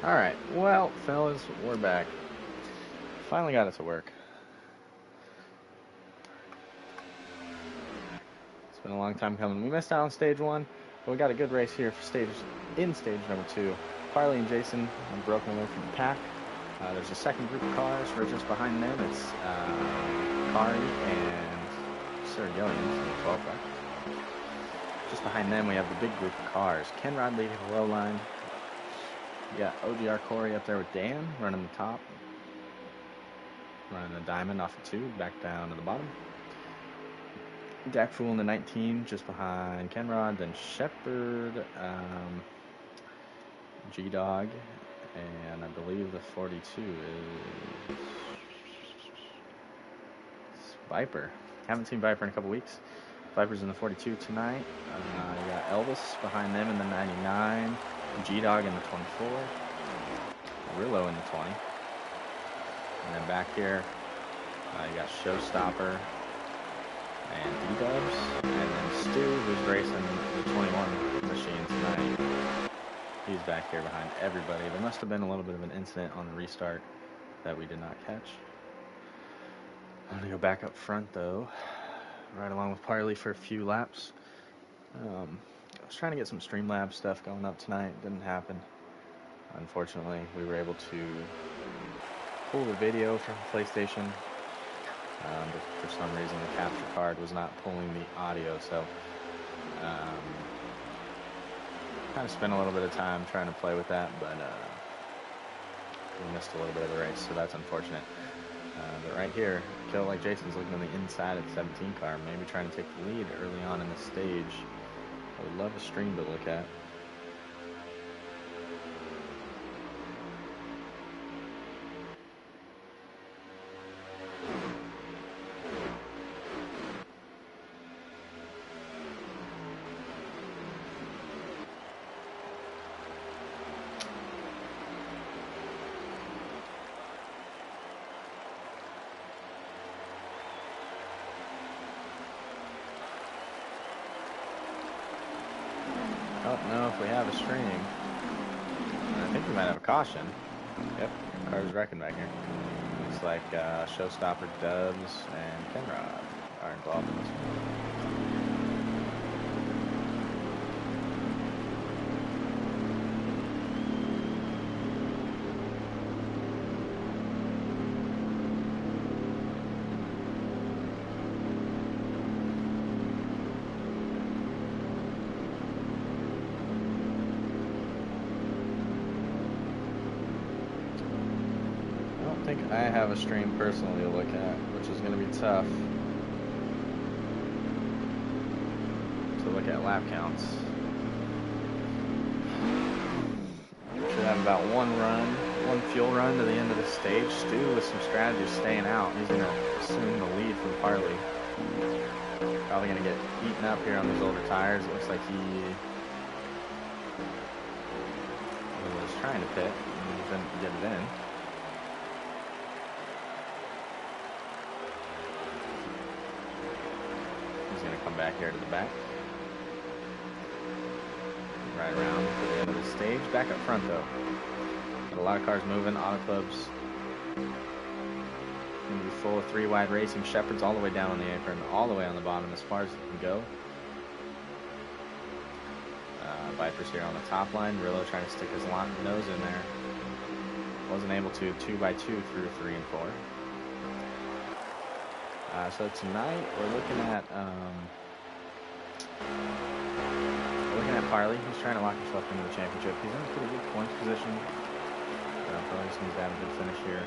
Alright, well, fellas, we're back. Finally got it to work. It's been a long time coming. We missed out on stage 1, but we got a good race here for stage number 2. Farley and Jason have broken away from the pack. There's a second group of cars right just behind them. It's Kari and Sir Gillians in the 12th car. Just behind them, we have the big group of cars. Kenrod leading the low line. We got OGR Corey up there with Dan running the top. Running the diamond off of 2, back down to the bottom. Dak Fool in the 19, just behind Kenrod. Then Shepard, G-Dog, and I believe the 42 is Viper. Haven't seen Viper in a couple weeks. Viper's in the 42 tonight. You got Elvis behind them in the 99. G-Dog in the 24. Rillo in the 20. And then back here, you got Showstopper and D-Dubs. And then Stu, who's racing the 21 machine tonight. He's back here behind everybody. There must have been a little bit of an incident on the restart that we did not catch. I'm going to go back up front, though. Right along with Parley for a few laps. I was trying to get some Streamlabs stuff going up tonight. Didn't happen. Unfortunately, we were able to pull the video from PlayStation. But for some reason, the capture card was not pulling the audio. So, kind of spent a little bit of time trying to play with that. But we missed a little bit of the race. So that's unfortunate. But right here, Kill Like Jason's looking on the inside of the 17 car, maybe trying to take the lead early on in the stage. I would love a stream to look at. I don't know if we have a stream. I think we might have a caution. Yep, car's wrecking back here. Looks like Showstopper, Dubs, and Kenrod are involved in this one. I have a stream personally to look at, which is going to be tough to look at lap counts. Should have about one fuel run to the end of the stage. Stu with some strategy staying out. He's going to assume the lead from Farley. Probably going to get eaten up here on these older tires. It looks like he was trying to pit and didn't get it in. Come back here to the back. Right around to the end of the stage. Back up front though. Got a lot of cars moving. Auto Club's going to be full of 3 wide racing. Shepard's all the way down on the apron, all the way on the bottom as far as it can go. Viper's here on the top line. Rillo trying to stick his nose in there. Wasn't able to 2x2 through 3 and 4. So tonight we're looking at Farley. He's trying to lock himself into the championship. He's in a pretty good points position. Farley just needs to have a good finish here.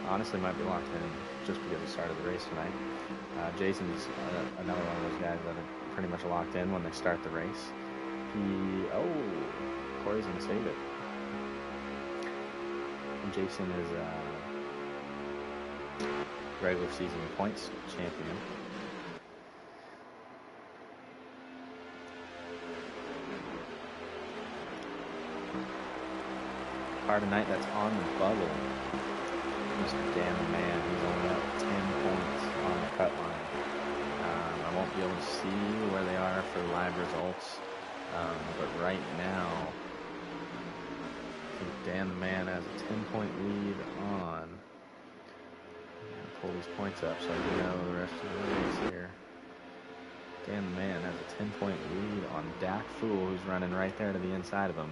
Honestly, might be locked in just because he started the race tonight. Jason's another one of those guys that are pretty much locked in when they start the race. Corey's gonna save it. And Jason is regular season points champion. Car tonight that's on the bubble. Mr. Dan the Man, he's only up 10 points on the cut line. I won't be able to see where they are for live results, but right now, I think Dan the Man has a 10-point lead on. Pull these points up so you know the rest of the race here. Dan the Man has a 10-point lead on Dak Fool, who's running right there to the inside of him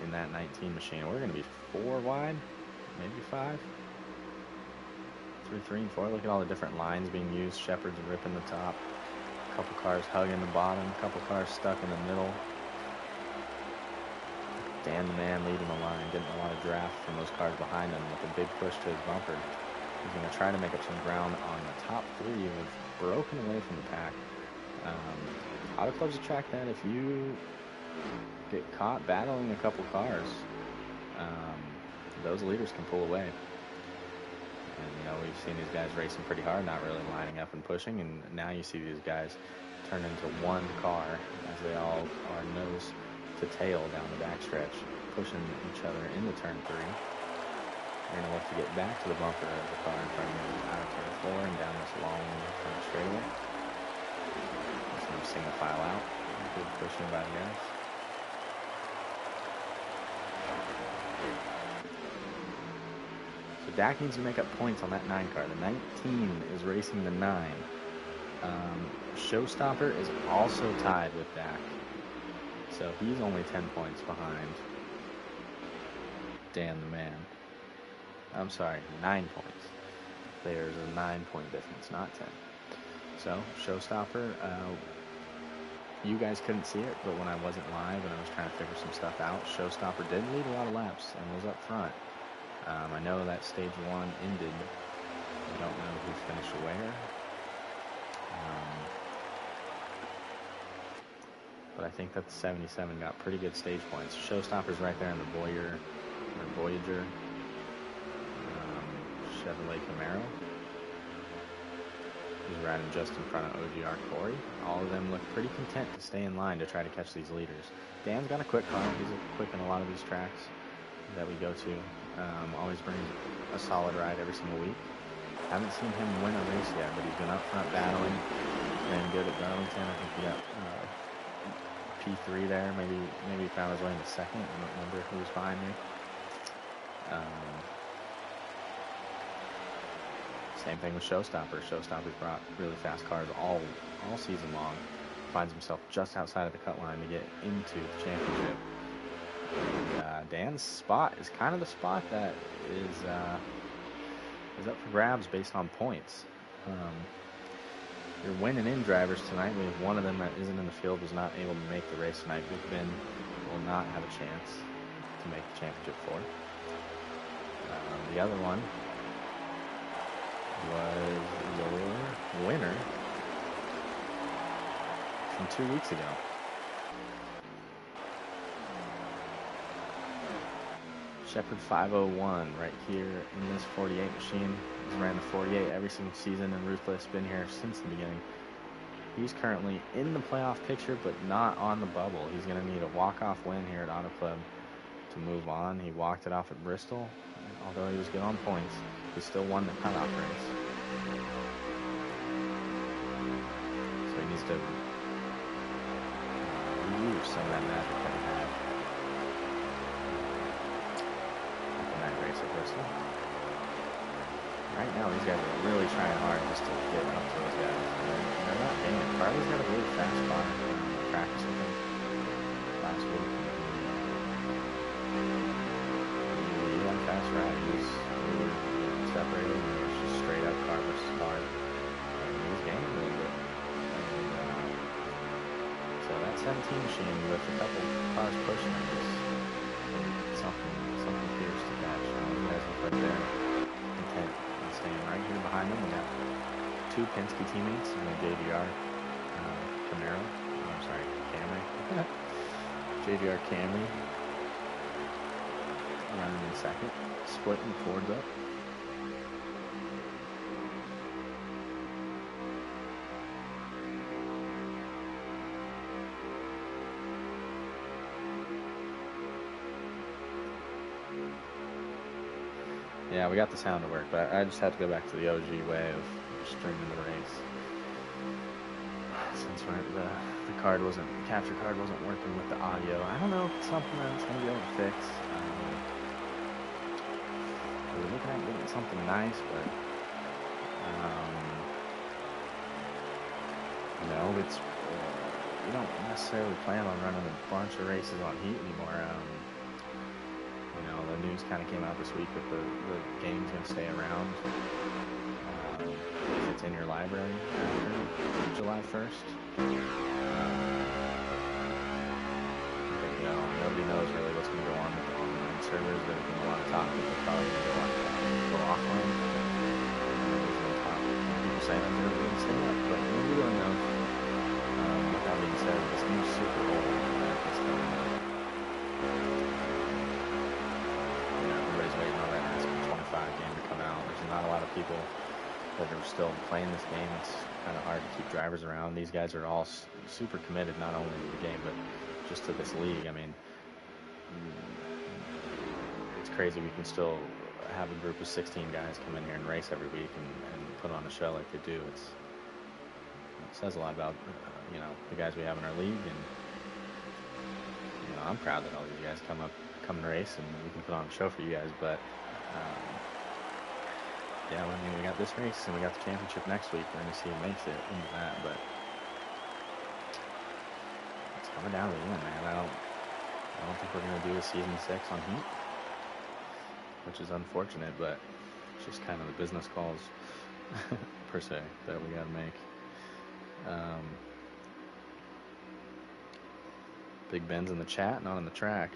in that 19 machine. We're going to be 4 wide, maybe 5. 3, 3, and 4. Look at all the different lines being used. Shepard's ripping the top. A couple cars hugging the bottom. A couple cars stuck in the middle. Dan the Man leading the line, getting a lot of draft from those cars behind him with a big push to his bumper. He's going to try to make up some ground on the top 3 who've broken away from the pack. Auto Club's a track that if you get caught battling a couple cars, those leaders can pull away. And, you know, we've seen these guys racing pretty hard, not really lining up and pushing, and now you see these guys turn into one car as they all are nose to tail down the backstretch, pushing each other into turn 3. You're going to look to get back to the bumper of the car in front of you out of turn 4 and down this long front straightaway. Just going to single file out. Good pushing by the guys. So Dak needs to make up points on that 9 car. The 19 is racing the 9. Showstopper is also tied with Dak. So he's only 10 points behind Dan the Man. I'm sorry, 9 points. There's a 9-point difference, not 10. So, Showstopper, you guys couldn't see it, but when I wasn't live and I was trying to figure some stuff out, Showstopper did lead a lot of laps and was up front. I know that stage 1 ended. I don't know who finished where. But I think that the 77 got pretty good stage points. Showstopper's right there in the Voyager Chevrolet Camaro. He's riding just in front of OGR Corey. All of them look pretty content to stay in line to try to catch these leaders. Dan's got a quick car. He's quick in a lot of these tracks that we go to. Always brings a solid ride every single week. Haven't seen him win a race yet, but he's been up front battling. He's been good at Darlington. I think he got P3 there. Maybe he found his way into second. I don't remember who was behind me. Same thing with Showstopper. Showstopper's brought really fast cars all season long. Finds himself just outside of the cut line to get into the championship. And, Dan's spot is kind of the spot that is up for grabs based on points. Your winning in drivers tonight, we have one of them that isn't in the field, was not able to make the race tonight. Big Ben will not have a chance to make the championship for. The other one was your winner from 2 weeks ago. Shepard 501 right here in this 48 machine. He's ran the 48 every single season in Ruthless, been here since the beginning. He's currently in the playoff picture, but not on the bubble. He's going to need a walk-off win here at Auto Club to move on. He walked it off at Bristol. Although he was good on points, he still won the cutoff race. So he needs to use some of that magic that he had at the night race at Bristol. Right now, these guys are really trying hard just to get up to those guys. They're not getting it. Carly's got a really fast car. Practice with him last week. He had a fast ride. He was separated. And it was just straight up car versus car. And he was gaining a little bit. And, so that 17 machine with a couple cars pushing it is something fierce to catch. You guys look like they're content. Staying right here behind them, we got 2 Penske teammates in the JDR Camaro. I'm sorry, Camry. JDR Camry running in second, splitting Fords up. Yeah, we got the sound to work, but I just had to go back to the OG way of streaming the race. since the capture card wasn't working with the audio. I don't know if it's something that's going to be able to fix. We were looking at getting something nice, but it's we don't necessarily plan on running a bunch of races on heat anymore. The news kind of came out this week that the game's going to stay around if it's in your library after July 1st. Nobody knows really what's going to go on with the online servers. There's been a lot of talk that they're probably going to go offline. There's no talk. People saying that they're going to stay up, but we don't know. With that being said, this game's super old. Everybody's waiting on that NASCAR 25 game to come out. There's not a lot of people that are still playing this game. It's kind of hard to keep drivers around. These guys are all super committed, not only to the game, but just to this league. I mean, it's crazy we can still have a group of 16 guys come in here and race every week and put on a show like they do. It says a lot about the guys we have in our league, and I'm proud that all these guys come and race, and we can put on a show for you guys. But we got this race and we got the championship next week. We're going to see who makes it into that, but it's coming down to the end, man. I don't think we're going to do a season 6 on heat, which is unfortunate, but it's just kind of the business calls per se that we got to make. Big Ben's in the chat, not on the track.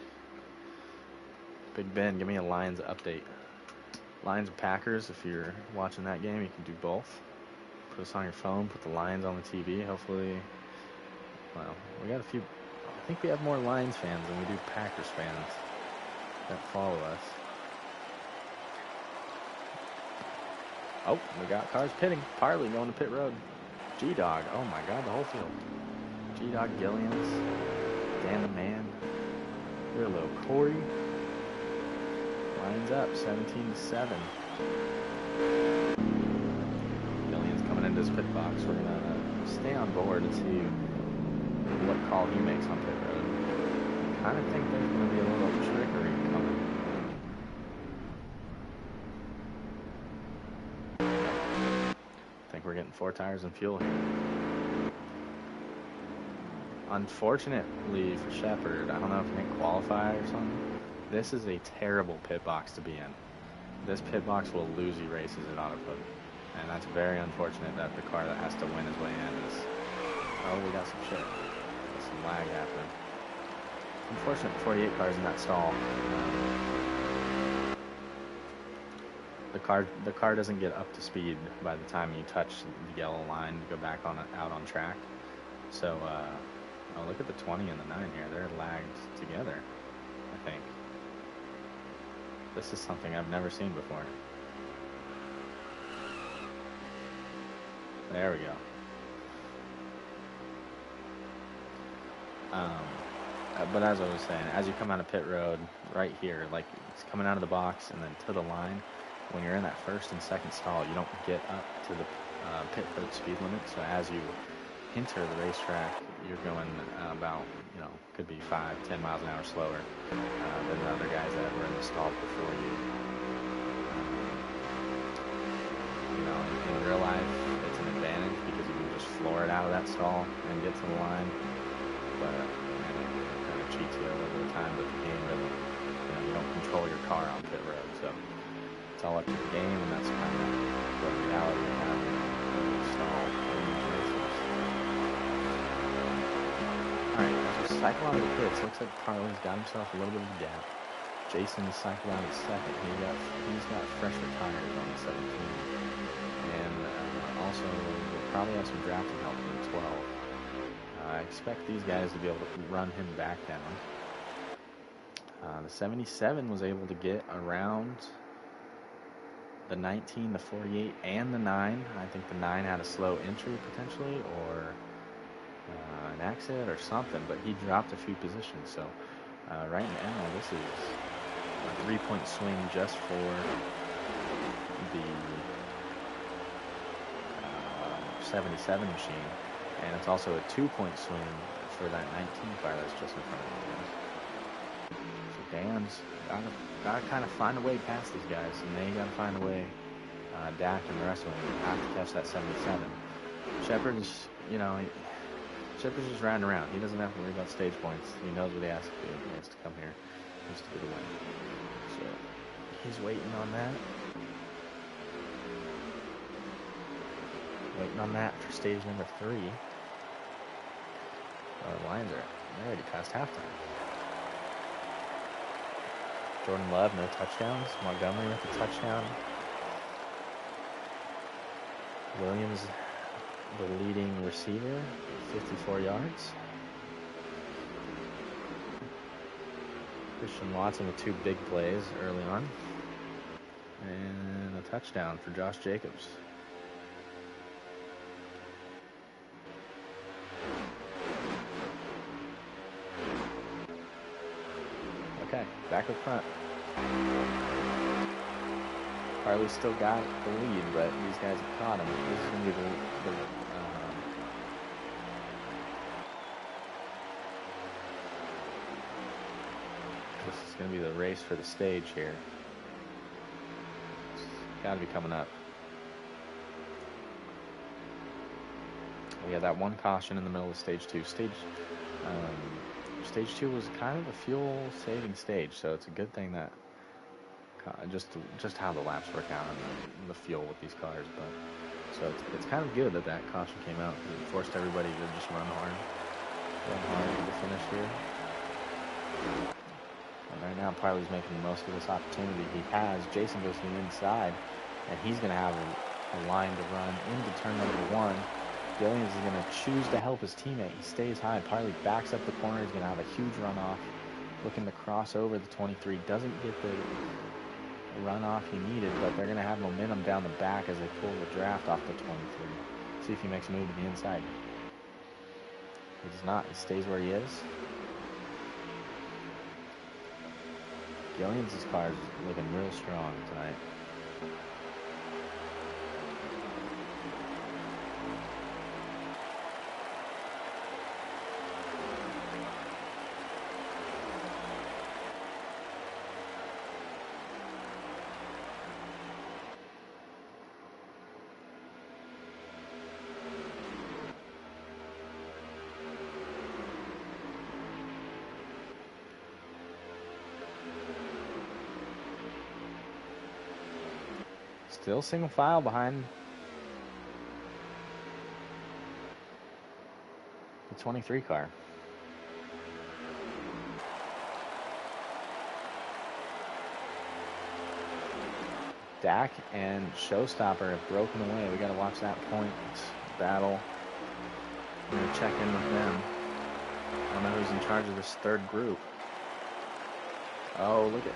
Big Ben, give me a Lions update. Lions or Packers, if you're watching that game, you can do both. Put us on your phone, put the Lions on the TV. Hopefully, we got a few. I think we have more Lions fans than we do Packers fans that follow us. Oh, we got cars pitting. Parley going to pit road. G-Dog. Oh my God, the whole field. G-Dog, Gillians, Dan the Man. Here a little Corey. Lines up, 17-7. Gillian's coming into his pit box. We're gonna stay on board and see what call he makes on pit road. I kind of think there's gonna be a little trickery coming. I think we're getting 4 tires and fuel here. Unfortunately for Shepard, I don't know if he didn't qualify or something. This is a terrible pit box to be in. This pit box will lose you races at Autoput. And that's very unfortunate that the car that has to win his way in is... Oh, we got some shit. Got some lag happening. Unfortunate 48 cars in that stall. The car doesn't get up to speed by the time you touch the yellow line to go back out on track. So, look at the 20 and the 9 here. They're lagged together, I think. This is something I've never seen before. There we go. But as I was saying, as you come out of pit road, right here, like it's coming out of the box and then to the line, when you're in that first and second stall, you don't get up to the pit road speed limit. So as you enter the racetrack, you're going about, could be 5-10 miles an hour slower than the other guys that were in the stall before you. In real life, it's an advantage because you can just floor it out of that stall and get to the line. But it kind of cheats you a little bit of time, but the game doesn't. You don't control your car on pit road, so it's all up to the game, and that's kind of the reality of having a stall in these races. Alright, so cycle out of the pits. Looks like Parley's got himself a little bit of a gap. Jason's cycled out at second. He's got fresher tires on the 17. And also, we'll probably have some drafting help in the 12. I expect these guys to be able to run him back down. The 77 was able to get around the 19, the 48, and the 9. I think the 9 had a slow entry potentially, or an accident or something, but he dropped a few positions. So right now, this is a 3-point swing just for the 77 machine. And it's also a 2-point swing for that 19 car that's just in front of you guys. So Dan's gotta kind of find a way past these guys, and they gotta find a way. Dak and the rest of them have to catch that 77. Shepard's, Shepard's just riding around. He doesn't have to worry about stage points. He knows what he has to do. He has to come here just to get a win. So he's waiting on that. Waiting on that for stage number 3. The Lions are already past halftime. Jordan Love, no touchdowns. Montgomery with a touchdown. Williams, the leading receiver, 54 yards. Christian Watson with 2 big plays early on. And a touchdown for Josh Jacobs. Okay, back up front. Harley's still got the lead, but these guys have caught him. This is going to be this is going to be the race for the stage here. It's got to be coming up. We had that one caution in the middle of stage 2. Stage 2 was kind of a fuel-saving stage, so it's a good thing that just how the laps work out and the fuel with these cars. But so it's kind of good that caution came out because it forced everybody to just run hard to the finish here. And right now, Parley's making the most of this opportunity he has. Jason goes to the inside, and he's going to have a line to run into turn number 1. Gillians is going to choose to help his teammate. He stays high. Parley backs up the corner. He's going to have a huge runoff. Looking to cross over the 23. Doesn't get the runoff he needed, but they're going to have momentum down the back as they pull the draft off the 23. See if he makes a move to the inside. He does not. He stays where he is. Gillians' car is looking real strong tonight. Still single file behind the 23 car. Dak and Showstopper have broken away. We got to watch that point battle. I'm going to check in with them. I don't know who's in charge of this third group. Oh, look at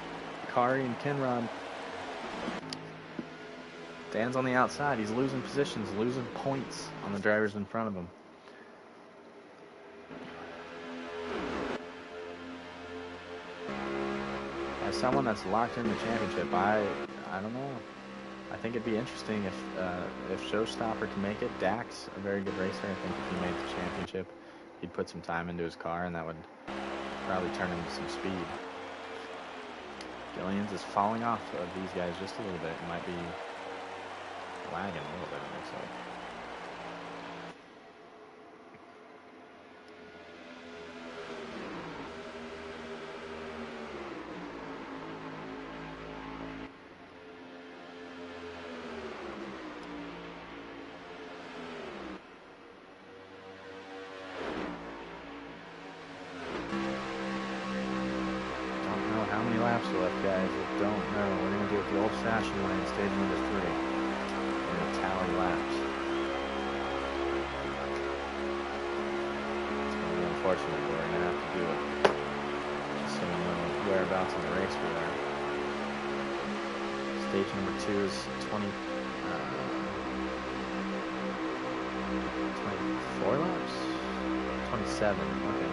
Kari and Kenron. Dan's on the outside. He's losing positions, losing points on the drivers in front of him. As someone that's locked in the championship, I don't know. I think it'd be interesting if Showstopper can make it. Dak's a very good racer. I think if he made the championship, he'd put some time into his car, and that would probably turn into some speed. Gillians is falling off of these guys just a little bit. It might be lagging a little bit, it looks like. Don't know how many laps left, guys. I don't know. We're going to do it the old-fashioned way in stage number 3. Tally laps. It's going to be unfortunate, but we're going to have to do it. Just so we know whereabouts in the race we are. Stage number 2 is 24 laps? 27, okay.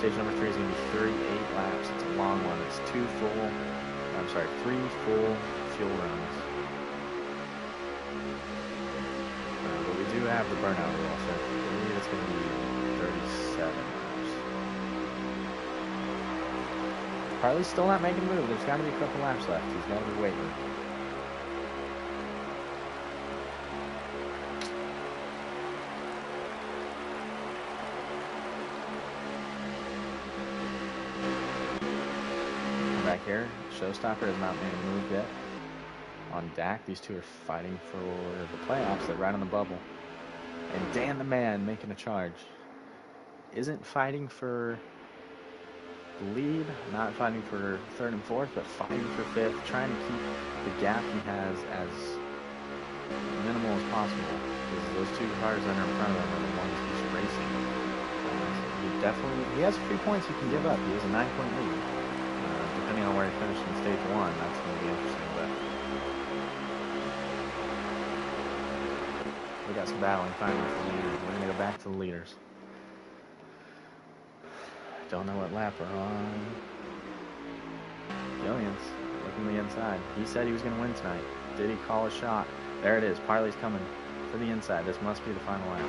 Stage number 3 is going to be 38 laps. It's a long one. It's 3 full fuel runs. But we do have have the burnout rule, so I believe it's going to be 37 laps. Harley's still not making a move. There's got to be a couple laps left. He's got to be waiting. Back here, Showstopper has not made a move yet. On Dak, these two are fighting for the playoffs. They're right on the bubble. And Dan the Man making a charge. Isn't fighting for the lead, not fighting for third and fourth, but fighting for fifth, trying to keep the gap he has as minimal as possible. Because those two cars that are in front of him are the ones he's racing. He has 3 points he can give up. He has a 9-point lead. Depending on where he finished in stage 1, that's going to be interesting. But we got some battling finally for the leaders. We're going to go back to the leaders. Don't know what lap we're on. Gillian's looking to the inside. He said he was going to win tonight. Did he call a shot? There it is. Parley's coming to the inside. This must be the final lap.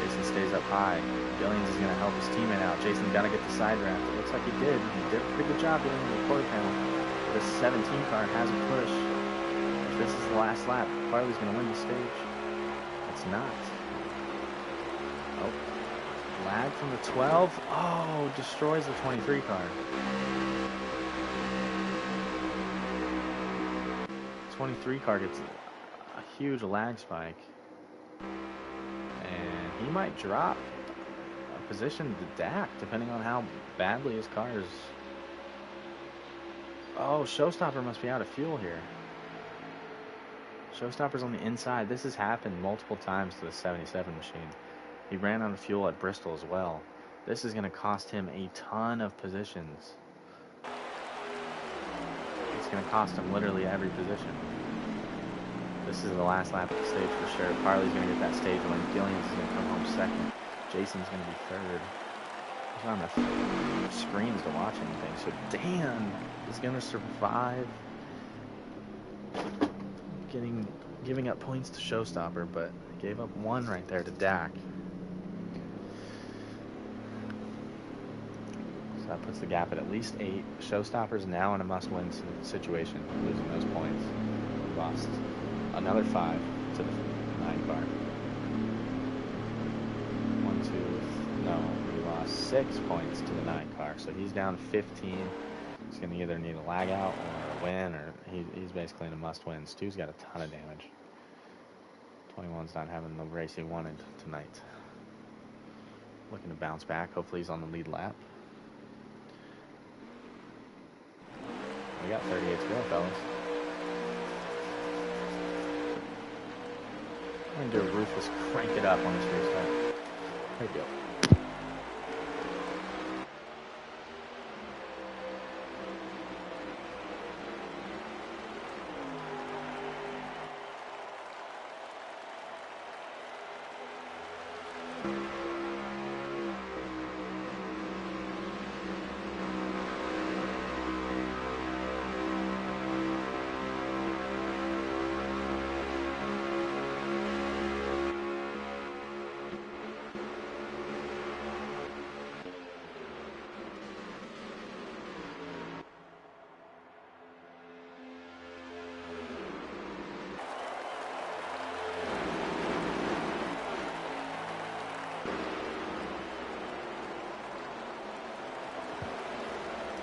Jason stays up high. Gillians is going to help his teammate out. Jason's got to get the side draft. It looks like he did. He did a pretty good job getting into the quarter panel. This 17 car has a push. If this is the last lap, Parley's going to win the stage. It's not. Oh. Lag from the 12. Oh, destroys the 23 car. 23 car gets a huge lag spike. And he might drop a position to Dak, depending on how badly his car is. Oh, Showstopper must be out of fuel here. Showstopper's on the inside. This has happened multiple times to the 77 machine. He ran out of fuel at Bristol as well. This is going to cost him a ton of positions. It's going to cost him literally every position. This is the last lap of the stage for sure. Parley's going to get that stage win. Gillian's is going to come home second. Jason's going to be third. There's not enough screens to watch anything. So Dan is going to survive giving up points to Showstopper, but gave up 1 right there to Dak. So that puts the gap at least 8. Showstopper's now in a must-win situation, losing those points. He lost another 5 to the 9 car. He lost 6 points to the 9 car, so he's down 15. He's going to either need a lag out or a win, or he's basically in a must-win. Stu's got a ton of damage. 21's not having the race he wanted tonight. Looking to bounce back. Hopefully he's on the lead lap. We got 38 to go, fellas. I'm going to do a Ruthless crank it up on this restart. There we go.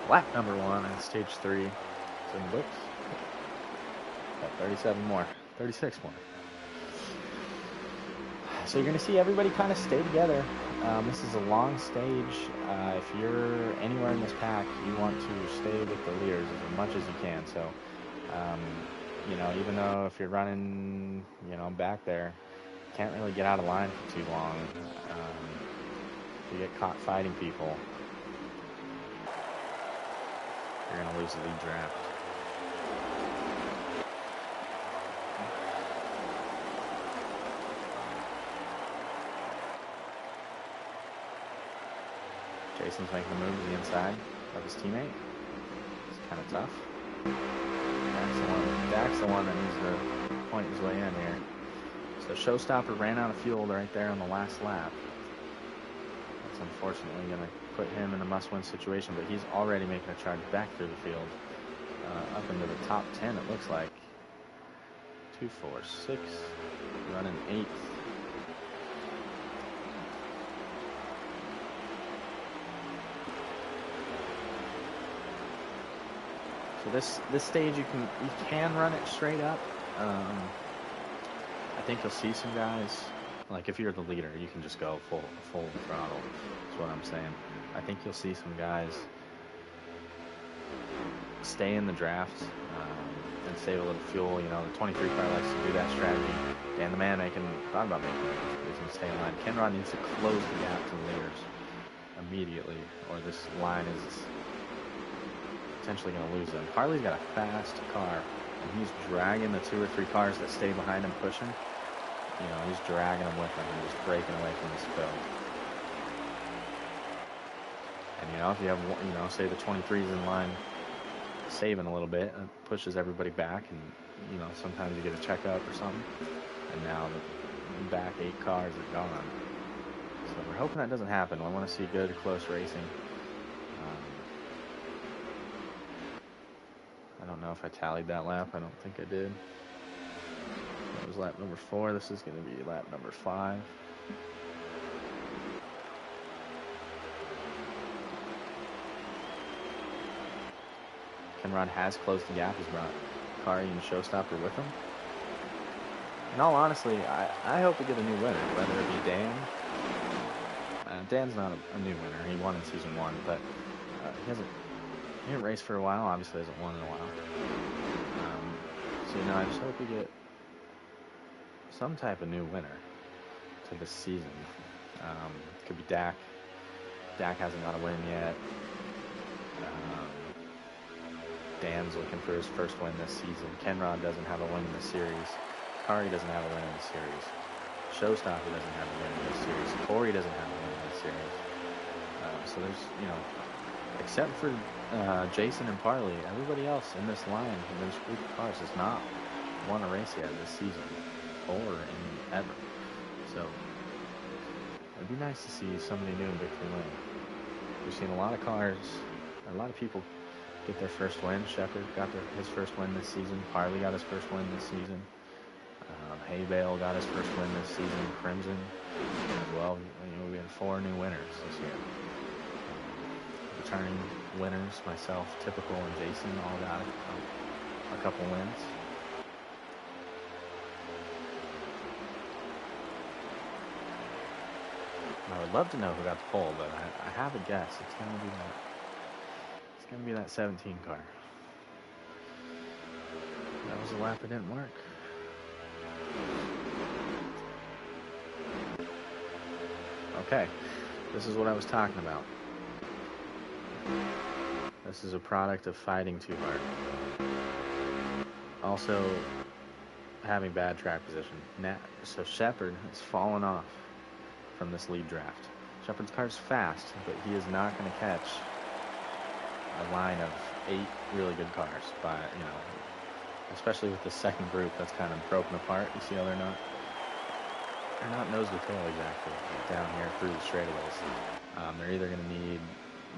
Lap number 1 in stage 3. It's in the books. Got 37 more. 36 more. So you're going to see everybody kind of stay together. This is a long stage. If you're anywhere in this pack, you want to stay with the leaders as much as you can. So, even though if you're running, back there, you can't really get out of line for too long. If you get caught fighting people, you're going to lose the lead draft. Jason's making a move to the inside of his teammate. It's kind of tough. Dak's the one that needs to point his way in here. So Showstopper ran out of fuel right there on the last lap. That's unfortunately going to put him in a must-win situation, but he's already making a charge back through the field. Up into the top 10, it looks like. 2, 4, 6, running 8th. So this stage you can run it straight up. I think you'll see some guys, like if you're the leader, you can just go full throttle. That's what I'm saying. I think you'll see some guys stay in the draft and save a little fuel. You know, the 23 car likes to do that strategy. Dan the Man thought about making it. He's going to stay in line. Kenrod needs to close the gap to the leaders immediately, or this line is potentially going to lose them. Harley's got a fast car, and he's dragging the 2 or 3 cars that stay behind him pushing. You know, he's dragging them with him and just breaking away from the spill. And, you know, if you have, you know, say the 23's in line saving a little bit, it pushes everybody back, and, you know, sometimes you get a checkup or something. And now the back 8 cars are gone. So we're hoping that doesn't happen. I want to see good, close racing. I don't know if I tallied that lap. I don't think I did. That was lap number 4. This is going to be lap number 5. Kenrod has closed the gap. He's brought Kari and Showstopper with him. In all honesty, I hope we get a new winner, whether it be Dan. Dan's not a new winner. He won in season 1, but he didn't race for a while. Obviously hasn't won in a while. So, you know, I just hope we get some type of new winner to this season. Could be Dak. Dak hasn't got a win yet. Dan's looking for his first win this season. Kenrod doesn't have a win in the series. Kari doesn't have a win in the series. Showstopper doesn't have a win in this series. Corey doesn't have a win in this series. So there's, you know, except for Jason and Parley, everybody else in this line, in this group of cars, has not won a race yet this season, or in ever. So it'd be nice to see somebody new in victory lane. We've seen a lot of cars, a lot of people get their first win. Shepard got his first win this season. Parley got his first win this season. Haybale got his first win this season. Crimson as well. You know, we had 4 new winners this year. Returning winners, myself, Typical, and Jason all got a couple wins. I would love to know who got the pole, but I have a guess. It's gonna be that 17 car. That was the lap that didn't work. Okay, this is what I was talking about. This is a product of fighting too hard. Also, having bad track position. So Shepard has fallen off from this lead draft. Shepard's car's fast, but he is not going to catch a line of 8 really good cars by, you know, especially with the second group that's kind of broken apart. You see how they're not nose to tail exactly down here through the straightaways. They're either going to need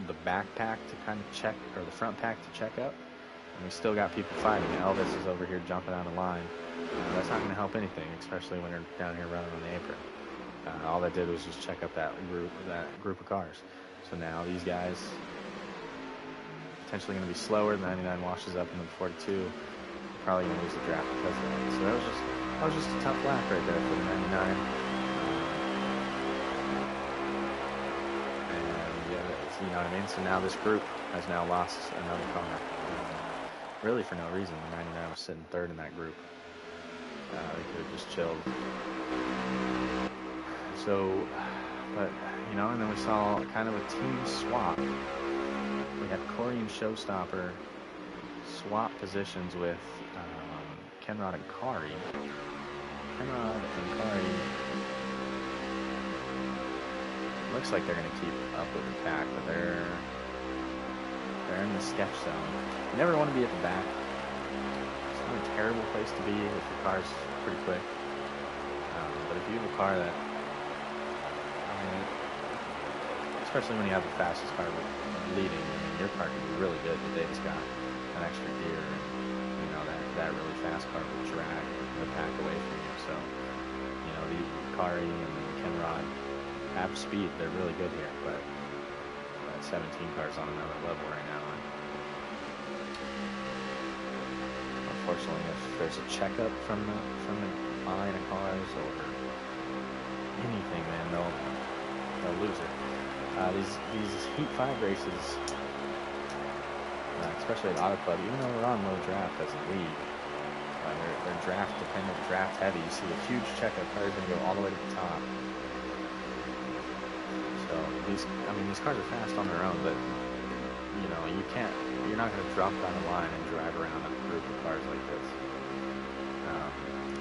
the backpack to kind of check, or the front pack to check up, and we still got people fighting. Elvis is over here jumping out of line. That's not going to help anything, especially when they're down here running on the apron. All that did was just check up that group of cars. So now these guys potentially going to be slower. The 99 washes up into the 42. Probably going to lose the draft because of that. So that was just a tough lap right there for the 99. You know what I mean? So now this group has now lost another car. Really for no reason. The 99 was sitting 3rd in that group. They could have just chilled. So, but, you know, and then we saw kind of a team swap. We had Corey and Showstopper swap positions with Kenrod and Kari. Kenrod and Kari, looks like they're going to keep up with the pack, but they're in the sketch zone. You never want to be at the back. It's not a terrible place to be if your car's pretty quick. But if you have a car that, I mean, especially when you have the fastest car leading, I mean, your car can be really good. The Davis got an extra gear, and you know that really fast car will drag the pack away from you. So, you know, the Kari and Kenrod have speed. They're really good here, but that 17 car's on another level right now. And unfortunately, if there's a checkup from the line of cars or anything, man, they'll lose it. These Heat 5 races, especially at Auto Club, even though we're on low draft as a league, they're draft dependent, draft heavy. You see a huge checkup, cars going to go all the way to the top. So these cars are fast on their own, but you know, you're not going to drop down the line and drive around a group of cars like this,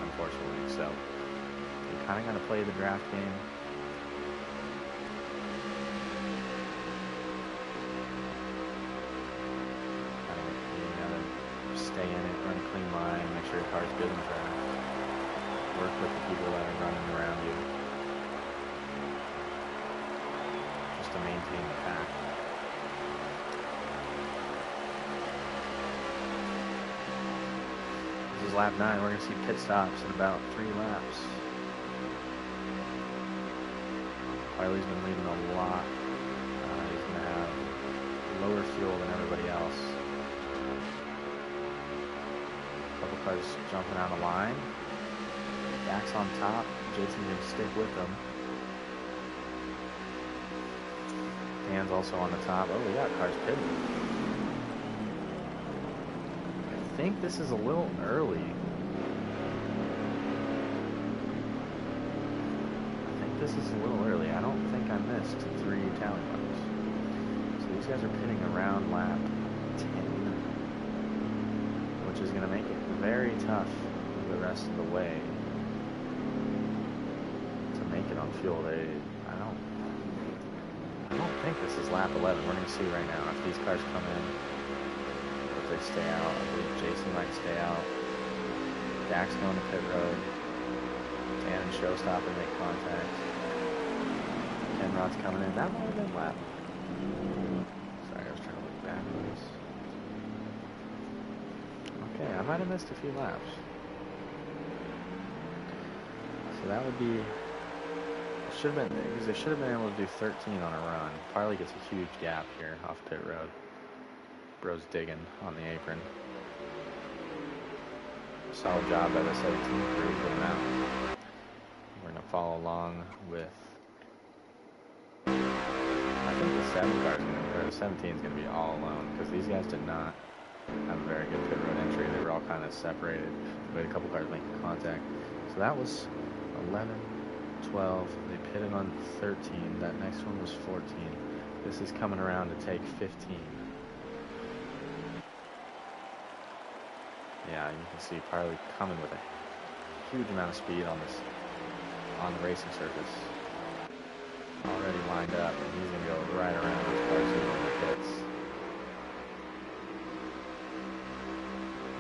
unfortunately. So you kind of got to play the draft game. Stay in it, run a clean line, make sure your car's good in draft. Work with the people that are running around you, just to maintain the pack. This is lap 9. We're going to see pit stops in about 3 laps. Harley's been leading a lot. He's going to have lower fuel than everybody else. Couple cars jumping out of line. Dax on top. Jason's going to stick with them. Dan's also on the top. Oh, we got cars pitting. I think this is a little early. I don't think I missed 3 tally marks. So these guys are pitting around lap 10. Which is going to make it very tough the rest of the way to make it on fuel. I don't think this is lap 11. We're going to see right now if these cars come in, if they stay out. I believe Jason might stay out. Dax going to pit road. Dan and Showstopper make contact. Kenrod's coming in. That might have been lap. Sorry, I was trying to look backwards. Okay, I might have missed a few laps. So that would be... Should have been, because they should have been able to do 13 on a run. Parley gets a huge gap here off pit road. Bro's digging on the apron. Solid job by the 17 crew putting them out. We're going to follow along with... I think the 17 is going to be all alone, because these guys did not have a very good pit road entry. They were all kind of separated. We had a couple cars making contact. So that was 11, 12. They pitted on 13. That next one was 14. This is coming around to take 15. Yeah, you can see Parley coming with a huge amount of speed on the racing surface. Already lined up, and he's going to go right around those cars in the pits.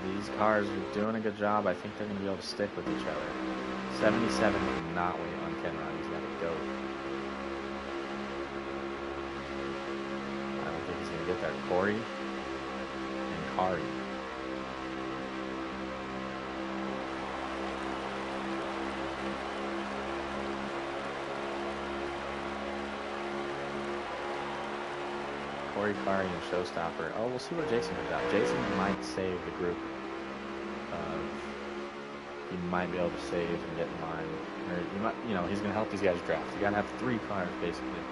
These cars are doing a good job. I think they're going to be able to stick with each other. 77 cannot wait on Kenrod. He's got to go. I don't think he's going to get there. Corey and Kari. Corey, Kari, and Showstopper. Oh, we'll see where Jason comes out. Jason might save the group. He might be able to save and get in line. Or you might, he's going to help these guys draft. You got to have 3 cars, basically.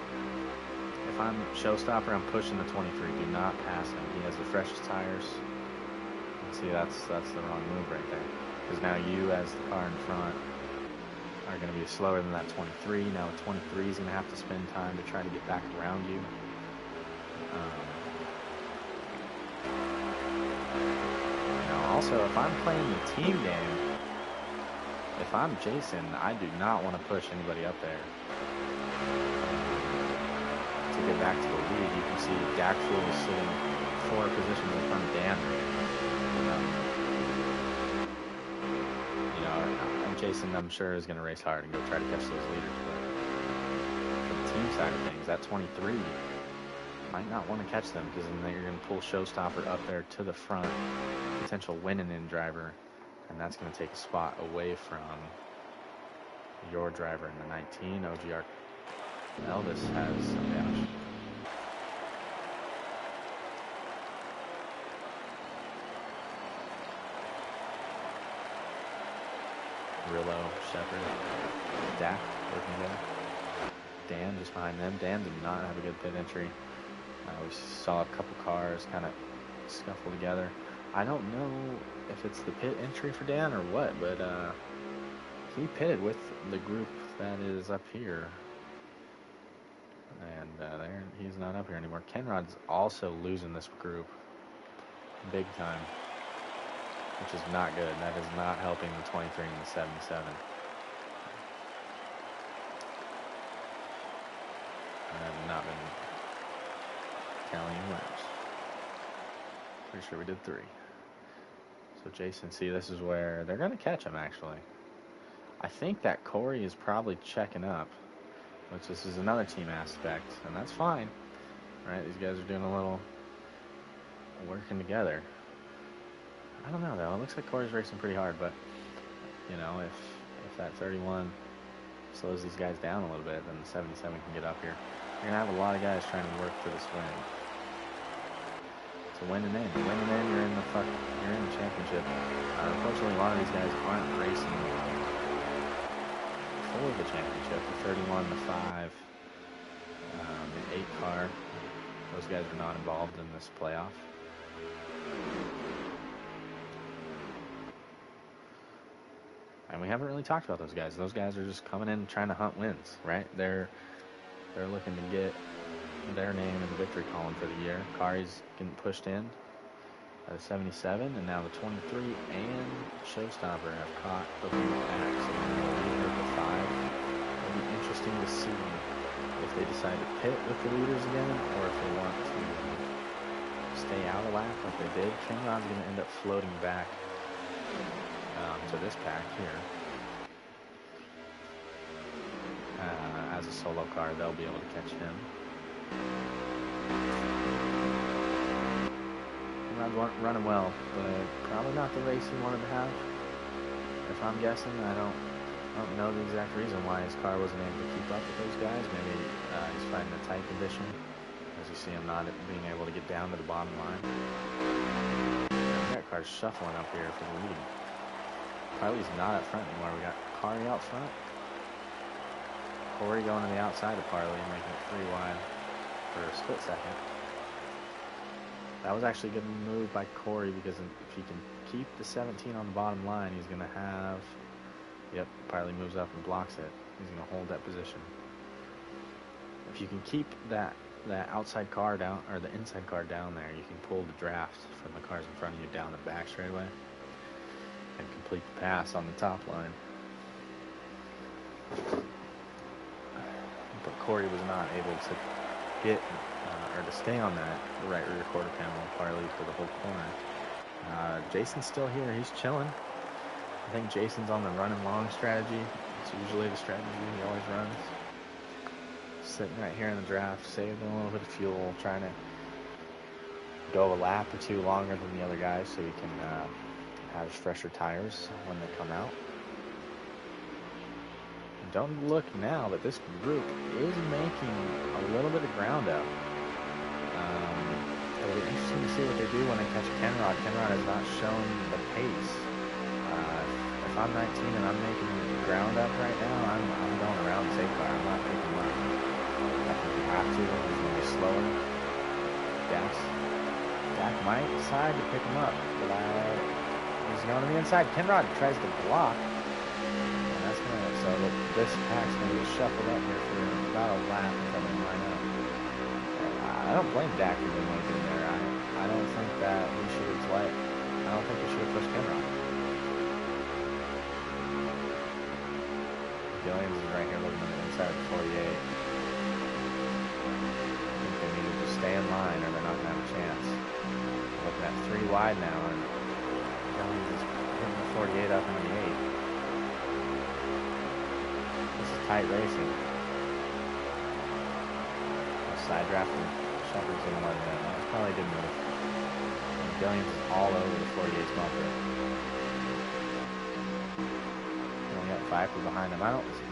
If I'm Showstopper, I'm pushing the 23. Do not pass him. He has the freshest tires. See, that's the wrong move right there. Because now you, as the car in front, are going to be slower than that 23. Now a 23 is going to have to spend time to try to get back around you. Also, if I'm playing the team game, if I'm Jason, I do not want to push anybody up there. To get back to the lead, you can see Daxel is sitting 4 positions in front of Dan. Jason, I'm sure, is going to race hard and go try to catch those leaders. But from the team side of things, that 23 might not want to catch them, because then you're going to pull Showstopper up there to the front, potential winning-in driver, and that's going to take a spot away from your driver in the 19. OGR Elvis has some damage. Rillo, Shepard, Dak working together. Dan just behind them. Dan did not have a good pit entry. We saw a couple cars kind of scuffle together. I don't know if it's the pit entry for Dan or what, but he pitted with the group that is up here. And there, he's not up here anymore. Kenrod's also losing this group big time, which is not good. That is not helping the 23 and the 77. I have not been counting laps. Pretty sure we did 3. So Jason, see, this is where they're going to catch him, actually. I think that Corey is probably checking up, which this is another team aspect, and that's fine. Right? These guys are doing a little working together. I don't know, though. It looks like Corey's racing pretty hard, but, you know, if that 31 slows these guys down a little bit, then the 77 can get up here. You're going to have a lot of guys trying to work for this win. So winning in, you're in the championship. Unfortunately, a lot of these guys aren't racing for the championship. The 31, the 5, the 8 car, those guys are not involved in this playoff. And we haven't really talked about those guys. Those guys are just coming in trying to hunt wins, right? They're looking to get their name in the victory column for the year. Kari's getting pushed in by the 77, and now the 23 and Showstopper have caught the lead back. So they're leading with the 5. It'll be interesting to see if they decide to pit with the leaders again, or if they want to stay out a lap like they did. Kenrod's going to end up floating back to this pack here. As a solo car, they'll be able to catch him. Kenrod's running well, but probably not the race he wanted to have. If I'm guessing, I don't know the exact reason why his car wasn't able to keep up with those guys. Maybe he's fighting a tight condition. As you see him not being able to get down to the bottom line. That car's shuffling up here for the lead. Carly's not up front anymore. We got Kari out front. Corey going to the outside of Parley, making it 3 wide for a split second. That was actually a good move by Corey, because if he can keep the 17 on the bottom line, he's going to have... Yep, Parley moves up and blocks it. He's going to hold that position. If you can keep that outside car down, or the inside car down there, you can pull the draft from the cars in front of you down the back straightaway and complete the pass on the top line. But Corey was not able to get or to stay on that right rear quarter panel Parley for the whole corner. Jason's still here. He's chilling. I think Jason's on the running long strategy. It's usually the strategy he always runs. Sitting right here in the draft, saving a little bit of fuel, trying to go a lap or 2 longer than the other guys so he can have fresher tires when they come out. Don't look now, but this group is making a little bit of ground up. It'll be interesting to see what they do when they catch Kenrod. Kenrod has not shown the pace. If I'm 19 and I'm making ground up right now, I'm going around the safe car. I'm not picking him up. I think we have to. He's going to be slower. Dak might decide to pick him up, but he's going to the inside. Kenrod tries to block. So this pack's going to get shuffled up here for about a lap until they line up. I don't blame Dak for doing what he did there. I don't think that we should have played. I don't think we should have pushed Kenrod. Gillians is right here looking on the inside of the 48. I think they need to stay in line or they're not going to have a chance. We're looking at 3 wide now, and Gillians is putting the 48 up into the 8. This is tight racing. Side drafting. Shepard's gonna let it in. That's probably a good move. And Gillians is all over the 48's bumper. We got Viper behind him.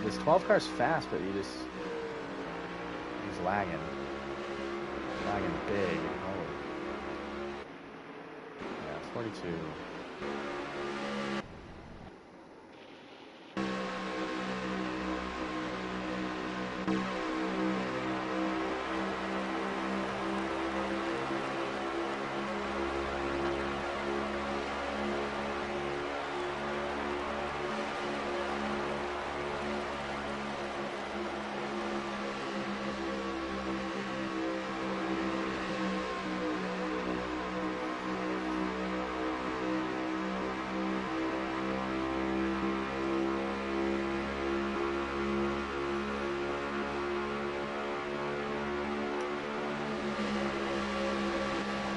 This 12 car's fast, but he's lagging. Lagging big. Oh. Yeah, 42.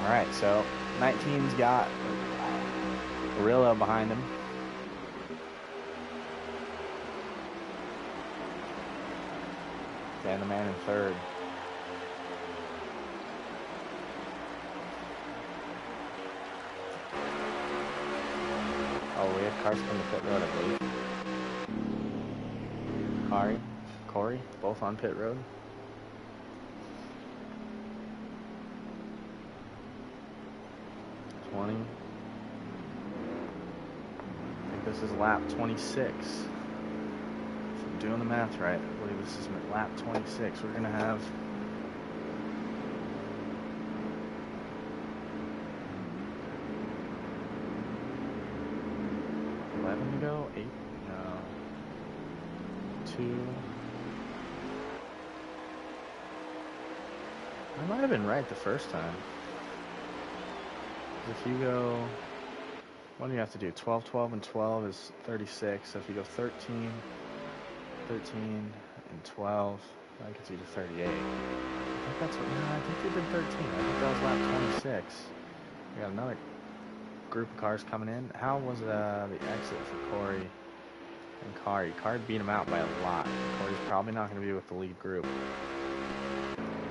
Alright, so 19's got Gorilla behind him. And the man in third. Oh, we have cars from the pit road, I believe. Corey, both on pit road. I think this is lap 26. If I'm doing the math right, I believe this is lap 26. We're going to have 11 to go, 8, no, 2. I might have been right the first time. If you go, what do you have to do? 12, 12, and 12 is 36. So if you go 13, 13, and 12, that gets you to 38. I think that's what, no, I think you did 13. I think that was lap 26. We got another group of cars coming in. How was the exit for Corey and Kari? Kari beat him out by a lot. Corey's probably not going to be with the lead group.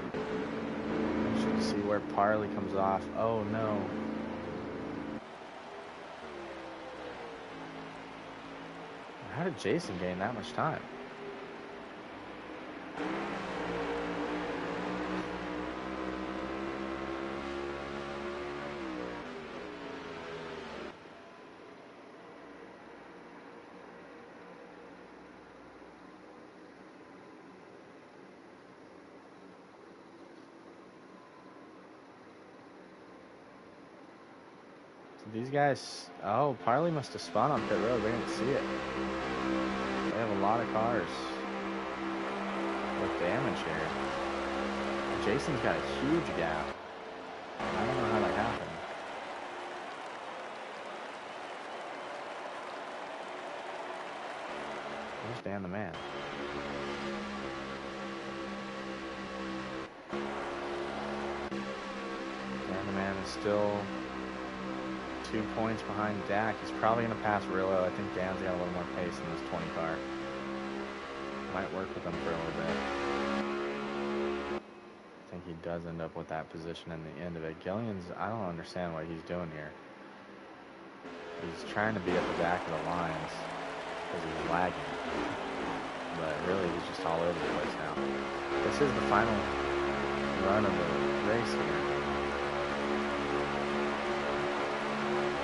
I should see where Parley comes off. Oh, no. How did Jason gain that much time? So these guys, oh, Parley must have spun on pit road. We didn't see it. They have a lot of cars with damage here. Jason's got a huge gap. I don't know how that happened. Where's Dan the man? Dan the man is still 2 points behind Dak. He's probably going to pass Rillo. I think Dan's got a little more pace in this 20 car. Might work with him for a little bit. I think he does end up with that position in the end of it. Gillian's, I don't understand what he's doing here. He's trying to be at the back of the lines because he's lagging. But really, he's just all over the place now. This is the final run of the race here.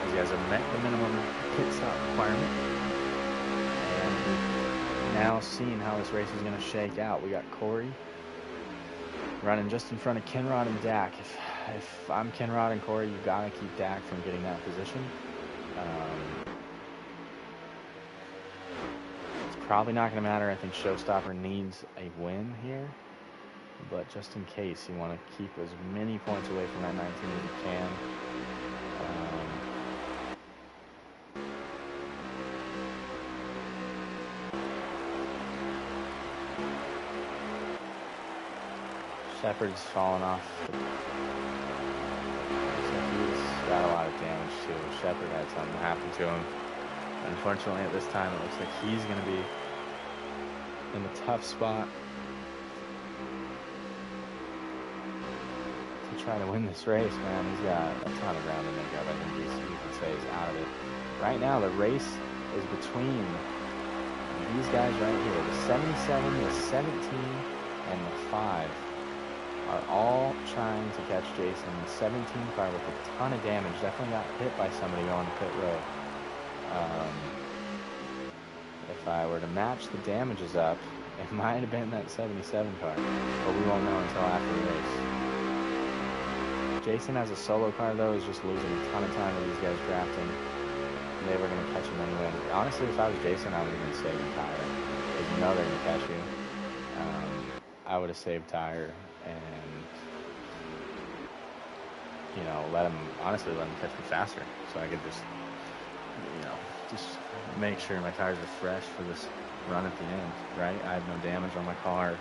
These guys have met the minimum pit stop requirement. And we've now seen how this race is going to shake out. We got Corey running just in front of Kenrod and Dak. If I'm Kenrod and Corey, you got to keep Dak from getting that position. It's probably not going to matter. I think Showstopper needs a win here. But just in case, you want to keep as many points away from that 19 as you can. Shepard's fallen off. He's got a lot of damage too. Shepard had something happen to him. Unfortunately, at this time, it looks like he's going to be in a tough spot to try to win this race, man. He's got a ton of ground to make up. I think you could say he's out of it. Right now, the race is between these guys right here. The 77, the 17, and the 5 are all trying to catch Jason. The 17 car with a ton of damage definitely got hit by somebody going to pit road. If I were to match the damages up, it might have been that 77 car, but we won't know until after the race. Jason has a solo car, though, is just losing a ton of time with these guys drafting. They were going to catch him anyway. Honestly, if I was Jason, I would have been saving Tyre. Because you know they're going to catch you. I would have saved Tyre and, you know, let him catch me faster. So I could just make sure my tires are fresh for this run at the end, right? I have no damage on my car.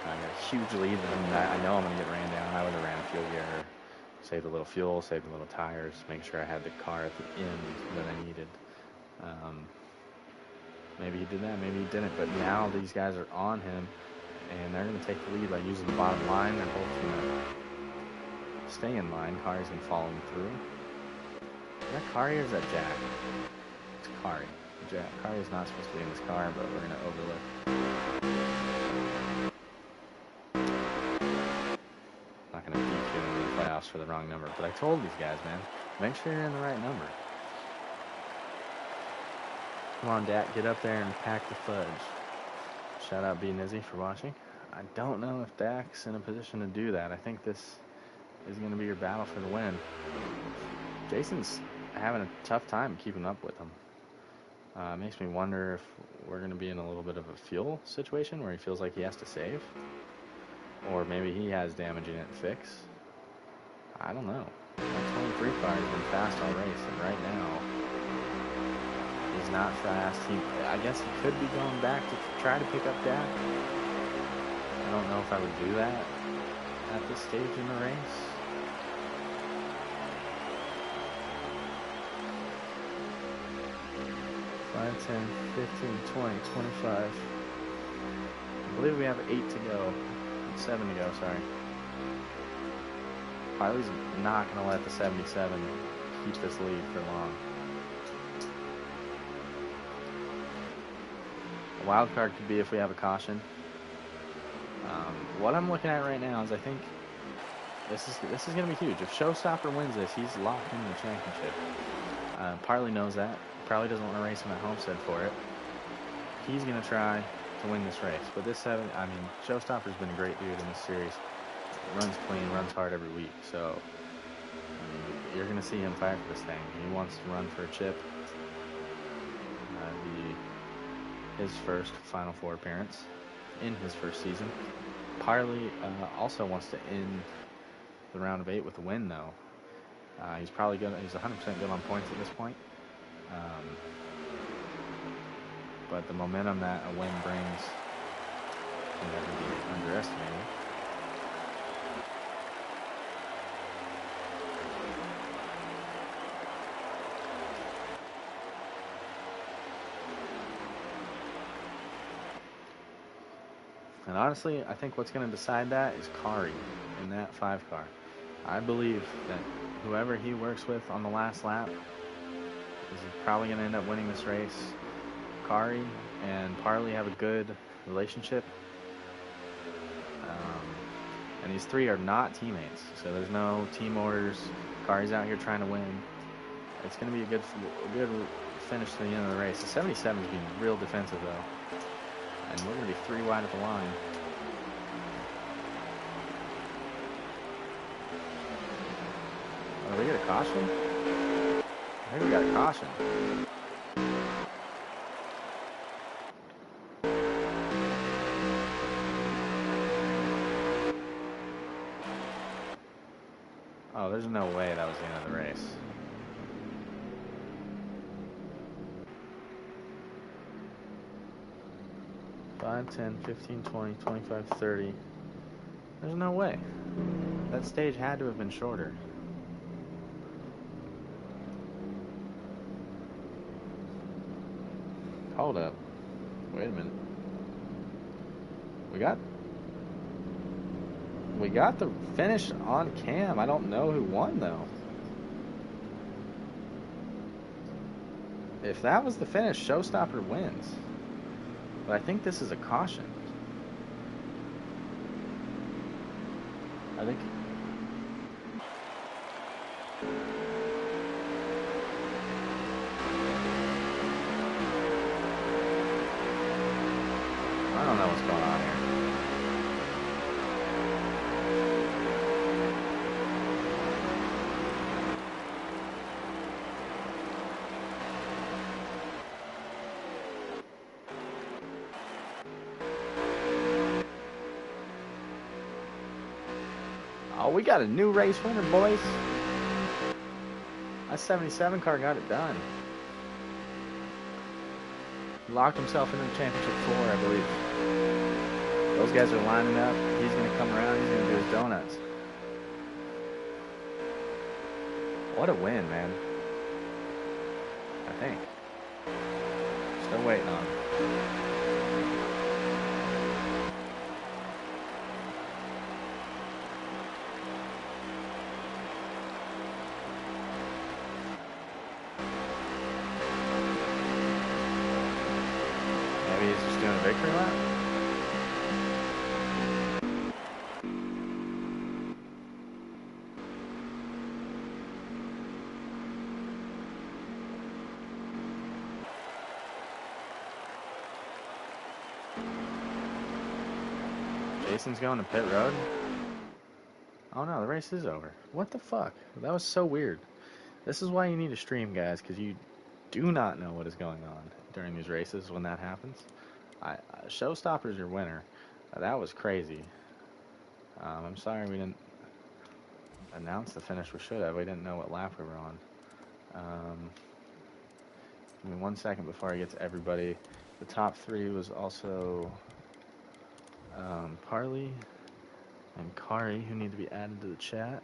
I got a huge lead, and I know I'm going to get ran down. I would have ran a fuel gear, saved a little fuel, saved a little tires, make sure I had the car at the end that I needed. Maybe he did that, maybe he didn't, but now these guys are on him, and they're going to take the lead by using the bottom line. They're both going to stay in line. Kari's going to follow him through. Is that Kari or is that Jack? It's Kari. Kari is not supposed to be in this car, but we're going to overlook. Not going to DQ him in the playoffs for the wrong number, but I told these guys, man, make sure you're in the right number. Come on, Dak, get up there and pack the fudge. Shout out B Nizzy for watching. I don't know if Dak's in a position to do that. I think this is going to be your battle for the win. Jason's having a tough time keeping up with him. Makes me wonder if we're going to be in a little bit of a fuel situation where he feels like he has to save. Or maybe he has damage in it to fix. I don't know. That 23 car has been fast all race, and right now he's not fast. I guess he could be going back to try to pick up Dak. I don't know if I would do that at this stage in the race. Five, 10, 15, 20, 25. I believe we have 8 to go. 7 to go, sorry. Harley's not going to let the 77 keep this lead for long. A wild card could be if we have a caution. What I'm looking at right now is I think this is going to be huge. If Showstopper wins this, he's locked into the championship. Parley knows that. Probably doesn't want to race him at Homestead for it. He's going to try to win this race. But this Showstopper's been a great dude in this series. Runs clean, runs hard every week. So you're going to see him fight for this thing. He wants to run for a chip. His first Final Four appearance in his first season. Parley also wants to end the round of 8 with a win, though. He's probably good. He's 100% good on points at this point. But the momentum that a win brings can never be underestimated. And honestly, I think what's going to decide that is Kari in that 5 car. I believe that whoever he works with on the last lap is probably going to end up winning this race. Kari and Parley have a good relationship. And these 3 are not teammates, so there's no team orders. Kari's out here trying to win. It's going to be a good finish to the end of the race. The 77 is being real defensive, though. And we're going to be 3 wide at the line. Oh, did we get a caution? I think we got a caution. Oh, there's no way that was the end of the race. Five, 10, 15, 20, 25, 30. There's no way. That stage had to have been shorter. Hold up. Wait a minute. We got the finish on cam. I don't know who won though. If that was the finish, Showstopper wins. But I think this is a caution. I think. I don't know what's going on here. Oh, we got a new race winner, boys. That 77 car got it done. He locked himself into the championship 4, I believe. Those guys are lining up. He's going to come around. He's going to do his donuts. What a win, man. I think. Still waiting on him. Maybe he's just doing a victory lap? Jason's going to pit road? Oh no, the race is over. What the fuck? That was so weird. This is why you need to stream, guys, because you do not know what is going on during these races when that happens. Showstopper's your winner. That was crazy. I'm sorry we didn't announce the finish. We should have. We didn't know what lap we were on. Give me 1 second before I get to everybody. The top 3 was also Parley and Kari, who need to be added to the chat.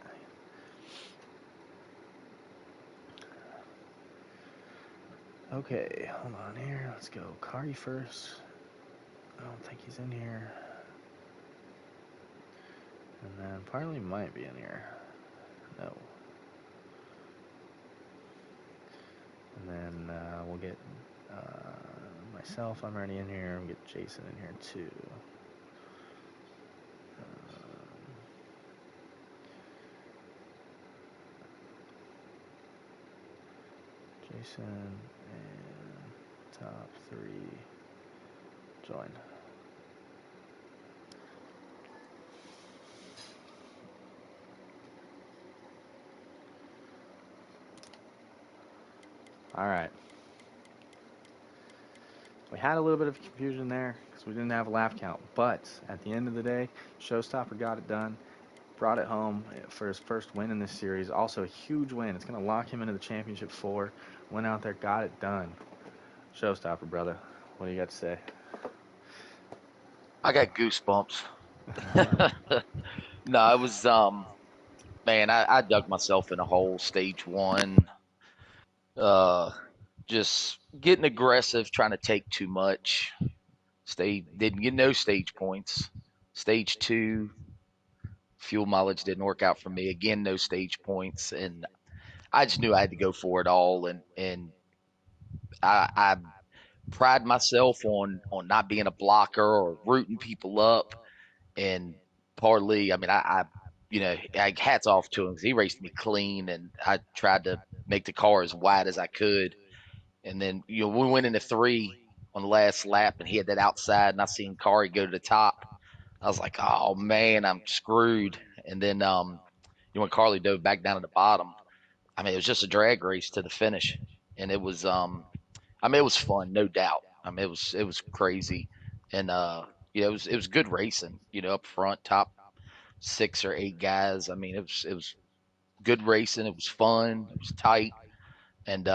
Okay, hold on here. Let's go. Kari first. I don't think he's in here. And then Parley might be in here. No. And then we'll get myself. I'm already in here. We'll get Jason in here too. Jason and top 3 join. All right. We had a little bit of confusion there because we didn't have a lap count, but at the end of the day, Showstopper got it done, brought it home for his first win in this series. Also a huge win. It's going to lock him into the championship 4. Went out there, got it done. Showstopper, brother. What do you got to say? I got goosebumps. No, it was man, I dug myself in a hole stage 1. Just getting aggressive, trying to take too much. Didn't get no stage points. Stage 2, fuel mileage didn't work out for me. Again, no stage points, and I just knew I had to go for it all. And I pride myself on not being a blocker or rooting people up. And Parley, I mean, I hats off to him because he raced me clean, and I tried to make the car as wide as I could. And then we went into 3 on the last lap, and he had that outside, and I seen Kari go to the top. I was like, oh man, I'm screwed. And then when Carly dove back down to the bottom, I mean, it was just a drag race to the finish, and it was I mean, it was fun, no doubt. I mean, it was crazy, and it was good racing. Up front, top 6 or 8 guys. I mean, it was good racing. It was fun. It was tight, and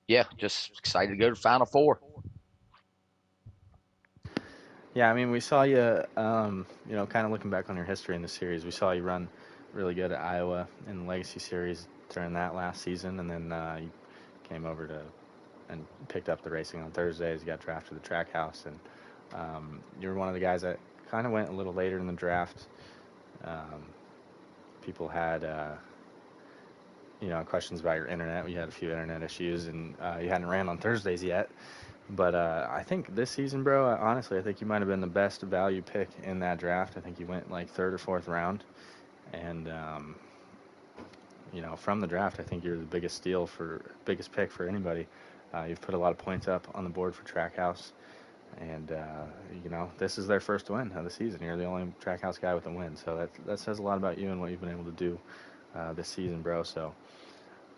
yeah, just excited to go to Final 4. Yeah, I mean, we saw you, kind of looking back on your history in the series, we saw you run really good at Iowa in the Legacy Series during that last season, and then you came over and picked up the racing on Thursdays. You got drafted to the Trackhouse and You're one of the guys that kind of went a little later in the draft. Um, People had questions about your internet. We had a few internet issues, and you hadn't ran on Thursdays yet. But I think this season, bro, honestly, I think you might have been the best value pick in that draft. I think you went like third or fourth round, and from the draft, I think you're the biggest pick for anybody. You've put a lot of points up on the board for Trackhouse, and this is their first win of the season. You're the only Trackhouse guy with a win, so that says a lot about you and what you've been able to do this season, bro. So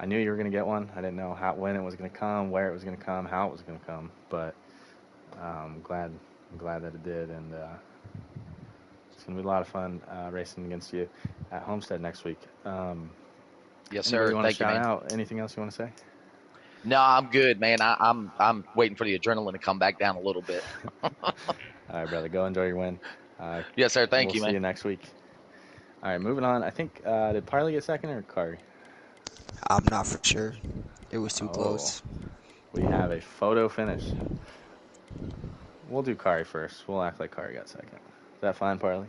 I knew you were going to get one. I didn't know when it was going to come, where it was going to come, how it was going to come, but I'm glad that it did, and it's going to be a lot of fun racing against you at Homestead next week. Yes, Anybody sir. you want to Thank you, shout man. out? Anything else you want to say? No, I'm good, man. I'm waiting for the adrenaline to come back down a little bit. All right, brother. Go enjoy your win. Yes, sir. Thank We'll you, see man. you next week. All right, moving on. I think did Parley get second or Kari? I'm not for sure. It was too Oh, close. we have a photo finish. We'll do Kari first. We'll act like Kari got second. Is that fine, Parley?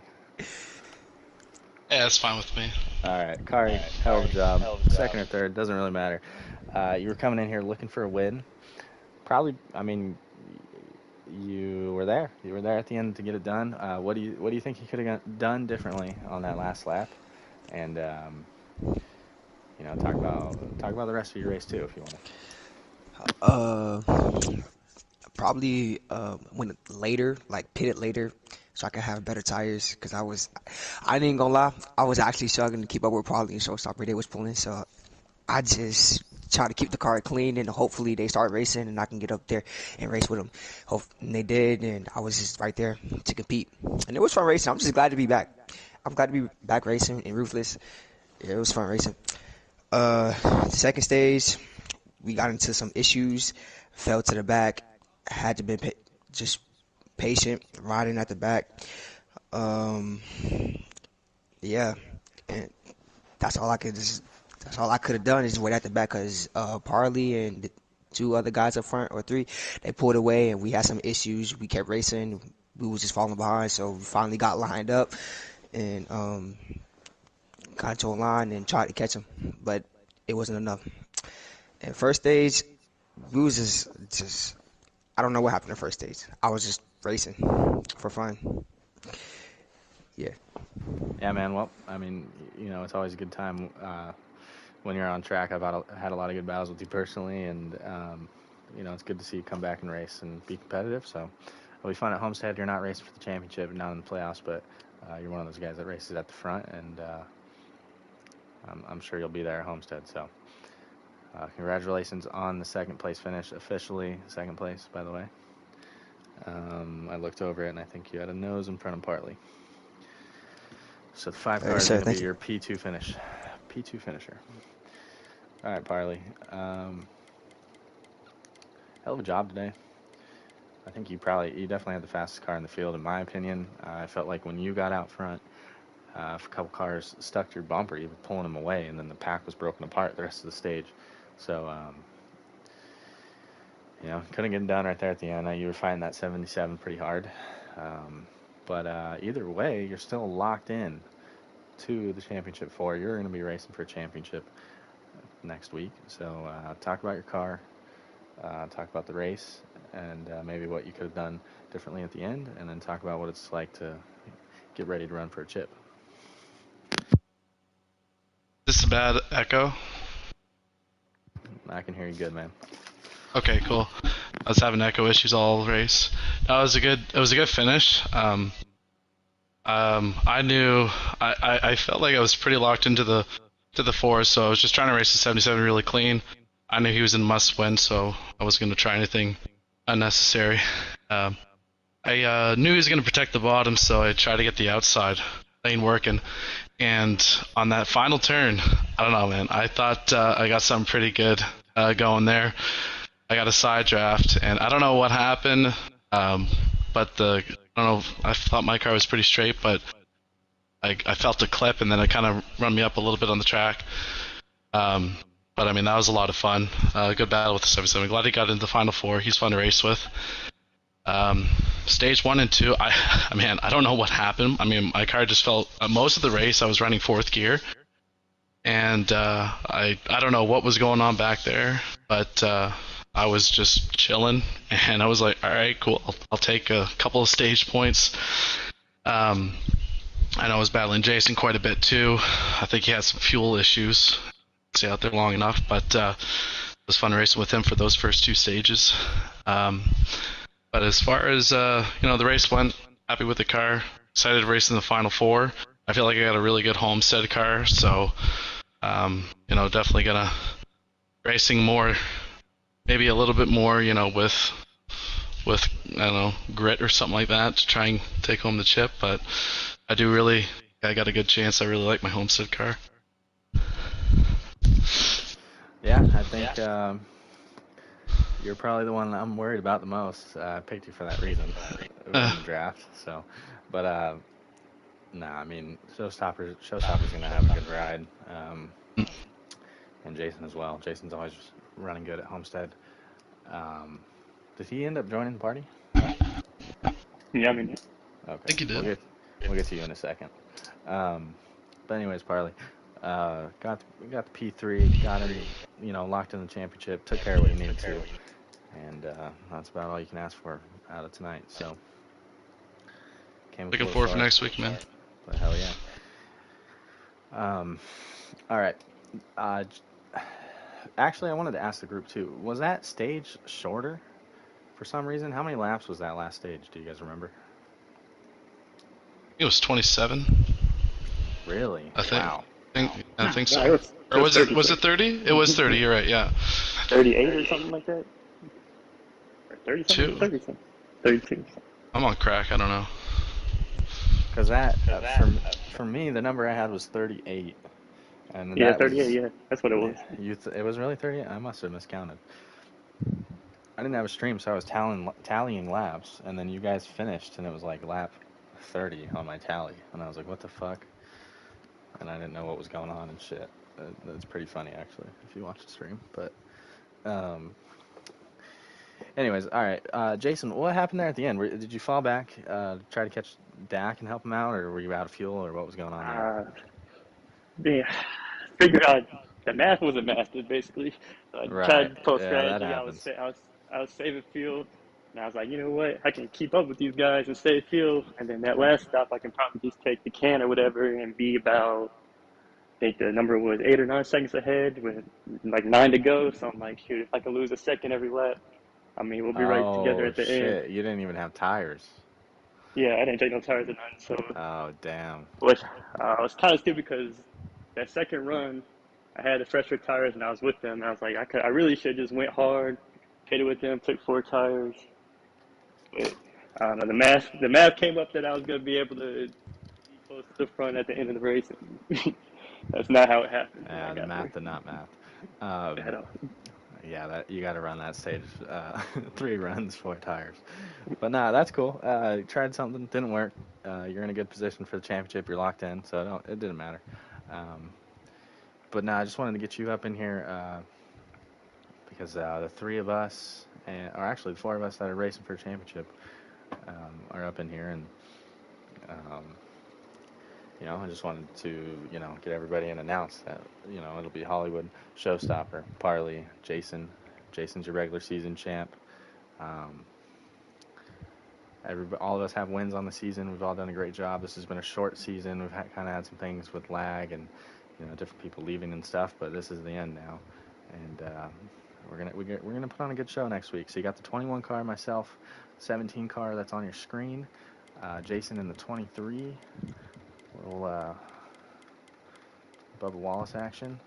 Yeah, that's fine with me. All right, Kari, hell of a job. Second or third, doesn't really matter. You were coming in here looking for a win. Probably, I mean, you were there. You were there at the end to get it done. What do you think you could have done differently on that last lap? And talk about the rest of your race too, if you want. Uh, Probably went later, like pitted later, so I could have better tires. Cause I ain't gonna lie, I was actually struggling to keep up with Probably and Showstopper they was pulling. So I just try to keep the car clean, and hopefully they start racing, and I can get up there and race with them. And they did, and I was just right there to compete, and it was fun racing. I'm just glad to be back. I'm glad to be back racing in Ruthless. Yeah, it was fun racing. The second stage, we got into some issues, fell to the back, had to be just patient, riding at the back. Um, yeah, and that's all I could that's all I could have done is just wait at the back because Parley and the two other guys up front or three, they pulled away and we had some issues. We kept racing. We was just falling behind, so we finally got lined up and got to a line and tried to catch them, but it wasn't enough. And first stage, we was just I don't know what happened in first stage. I was just racing for fun. Yeah. Yeah, man. Well, I mean, it's always a good time when you're on track. I've had a lot of good battles with you personally, and it's good to see you come back and race and be competitive. So it'll be fun at Homestead. You're not racing for the championship, not in the playoffs, but you're one of those guys that races at the front, and I'm sure you'll be there at Homestead. So congratulations on the second place finish, officially second place, by the way. I looked over it, and I think you had a nose in front of Parley. So the 5 car is going to be your P2 finish. P2 finisher. All right, Parley. Hell of a job today. I think you definitely had the fastest car in the field, in my opinion. I felt like when you got out front, if a couple cars stuck to your bumper, you were pulling them away, and then the pack was broken apart the rest of the stage. So, couldn't get it done right there at the end. You were fighting that 77 pretty hard. But either way, you're still locked in to the championship 4. You're going to be racing for a championship next week. So talk about your car, talk about the race, and maybe what you could have done differently at the end, and then talk about what it's like to get ready to run for a chip. Is this a bad echo? I can hear you good, man. Okay, cool. I was having echo issues all race. No, it was a good finish. I felt like I was pretty locked into the 4, so I was just trying to race the 77 really clean. I knew he was in must win, so I wasn't going to try anything unnecessary. I knew he was going to protect the bottom, so I tried to get the outside lane working. And on that final turn, I don't know, man. I thought I got something pretty good going there. I got a side draft, and I don't know what happened, but I don't know. I thought my car was pretty straight, but I felt a clip, and then it kind of run me up a little bit on the track. But I mean, that was a lot of fun. Good battle with the 77. Glad he got into the final 4. He's fun to race with. But I mean, that was a lot of fun. Good battle with the 77. Glad he got into the final 4. He's fun to race with. But I mean, that was a lot of fun. Good battle with the 77. Glad he got into the final 4. He's fun to race with. stage 1 and 2, I don't know what happened. I mean, my car just felt most of the race. I was running 4th gear, and I don't know what was going on back there, but I was just chilling, and I was like, all right, cool. I'll take a couple of stage points. And I was battling Jason quite a bit too. I think he had some fuel issues. Stay out there long enough, but it was fun racing with him for those first 2 stages. But as far as the race went, happy with the car. Excited to race in the final 4. I feel like I got a really good Homestead car, so definitely gonna racing more, maybe a little bit more, with I don't know, grit or something like that to try and take home the chip. But I got a good chance. I really like my Homestead car. Yeah, I think you're probably the one I'm worried about the most. I picked you for that reason in the draft. So, but I mean, Showstopper's gonna have a good ride, and Jason as well. Jason's always running good at Homestead. Did he end up joining the party? Yeah, I mean, I Okay, think he did. we'll get to you in a second. But anyways, Parley, got the P3, got him, locked in the championship, took care of what he needed to, and that's about all you can ask for out of tonight. So, Looking forward for next week, man. But hell yeah. All right. Actually, I wanted to ask the group too. Was that stage shorter for some reason? How many laps was that last stage? Do you guys remember? It was 27. Really? I think. Wow. I think so. No, Or was it 30? It was 30. You're right. Yeah. 38 or something like that? Or 30 something? 2. 30 something. 32. I'm on crack. I don't know. Because for me, the number I had was 38. And Yeah, that 38, was, yeah. That's what it was. it was really 38? I must have miscounted. I didn't have a stream, so I was tallying laps, and then you guys finished, and it was like lap 30 on my tally. And I was like, what the fuck? And I didn't know what was going on and shit. That's pretty funny, actually, if you watch the stream. But, anyways, all right. Jason, what happened there at the end? Did you fall back, try to catch Dak and help him out, or were you out of fuel, or what was going on there? Yeah, figure out the math wasn't mastered basically. So I Right. tried to post Yeah, that strategy. happens. I was saving fuel, and I was like, you know what? I can keep up with these guys and save fuel. And then that last stop, I can probably just take the can or whatever and be about. I think the number was 8 or 9 seconds ahead with like 9 to go. So I'm like, shoot, if I can lose a second every lap, I mean, we'll be right together Oh, at the end. shit. You didn't even have tires. Yeah, I didn't take no tires or nothing. So, Oh, damn. which I was kind of stupid because that second run, I had the fresher tires and I was with them. And I was like, I really should have just went hard, hit it with them, took 4 tires. But I don't know. The math came up that I was going to be able to be close to the front at the end of the race. That's not how it happened. Yeah, the math did not math. At all. Yeah, that you got to run that stage 3 runs, 4 tires. But nah, that's cool. Tried something, didn't work. You're in a good position for the championship. You're locked in, so it didn't matter. But nah, I just wanted to get you up in here because the 3 of us, or actually the 4 of us that are racing for a championship, are up in here, and I just wanted to, get everybody and announce that, it'll be Hollywood, Showstopper, Parley, Jason. Jason's your regular season champ. All of us have wins on the season. We've all done a great job. This has been a short season. We've kind of had some things with lag and, different people leaving and stuff, but this is the end now. And we're gonna put on a good show next week. So you got the 21 car, myself, 17 car that's on your screen. Jason in the 23. Little Bubba Wallace action,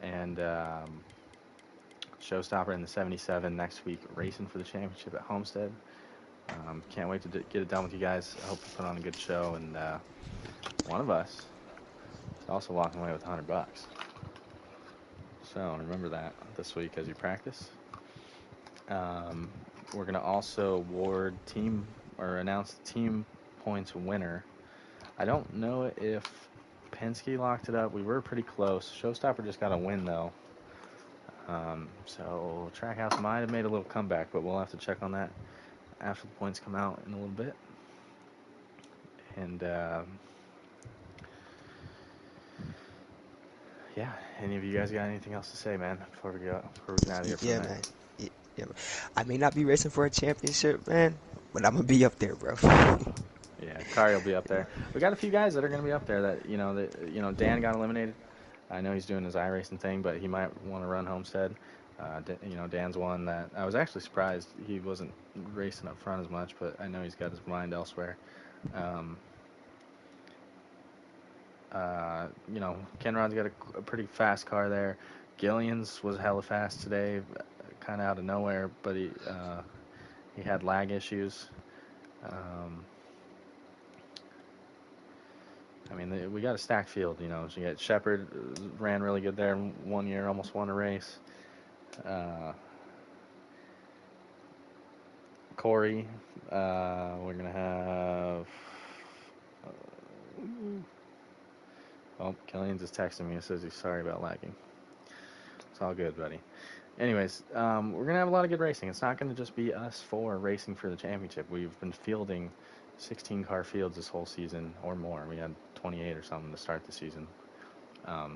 and Showstopper in the 77 next week, racing for the championship at Homestead. Can't wait to get it done with you guys. I hope we put on a good show, and one of us is also walking away with $100. So remember that this week as you practice. We're gonna also announce the team points winner. I don't know if Penske locked it up. We were pretty close. Showstopper just got a win, though. So Trackhouse might have made a little comeback, but we'll have to check on that. after the points come out in a little bit. And yeah, any of you guys got anything else to say, man, before we get out of here for Yeah, the night? man. Yeah, man. I may not be racing for a championship, man, but I'm gonna be up there, bro. Yeah, Kari will be up there. We got a few guys that are going to be up there that Dan got eliminated. I know he's doing his iRacing thing, but he might want to run Homestead. Dan's one that I was actually surprised he wasn't racing up front as much, but I know he's got his mind elsewhere. Um, Kenrod's got a pretty fast car there. Gillian's was hella fast today, kind of out of nowhere, but he had lag issues. I mean, we got a stacked field, So you got Shepard, ran really good there 1 year, almost won a race. Corey, we're going to have... Killian just texted me and says he's sorry about lagging. It's all good, buddy. Anyways, we're going to have a lot of good racing. It's not going to just be us four racing for the championship. We've been fielding 16-car fields this whole season or more. We had 28 or something to start the season. So,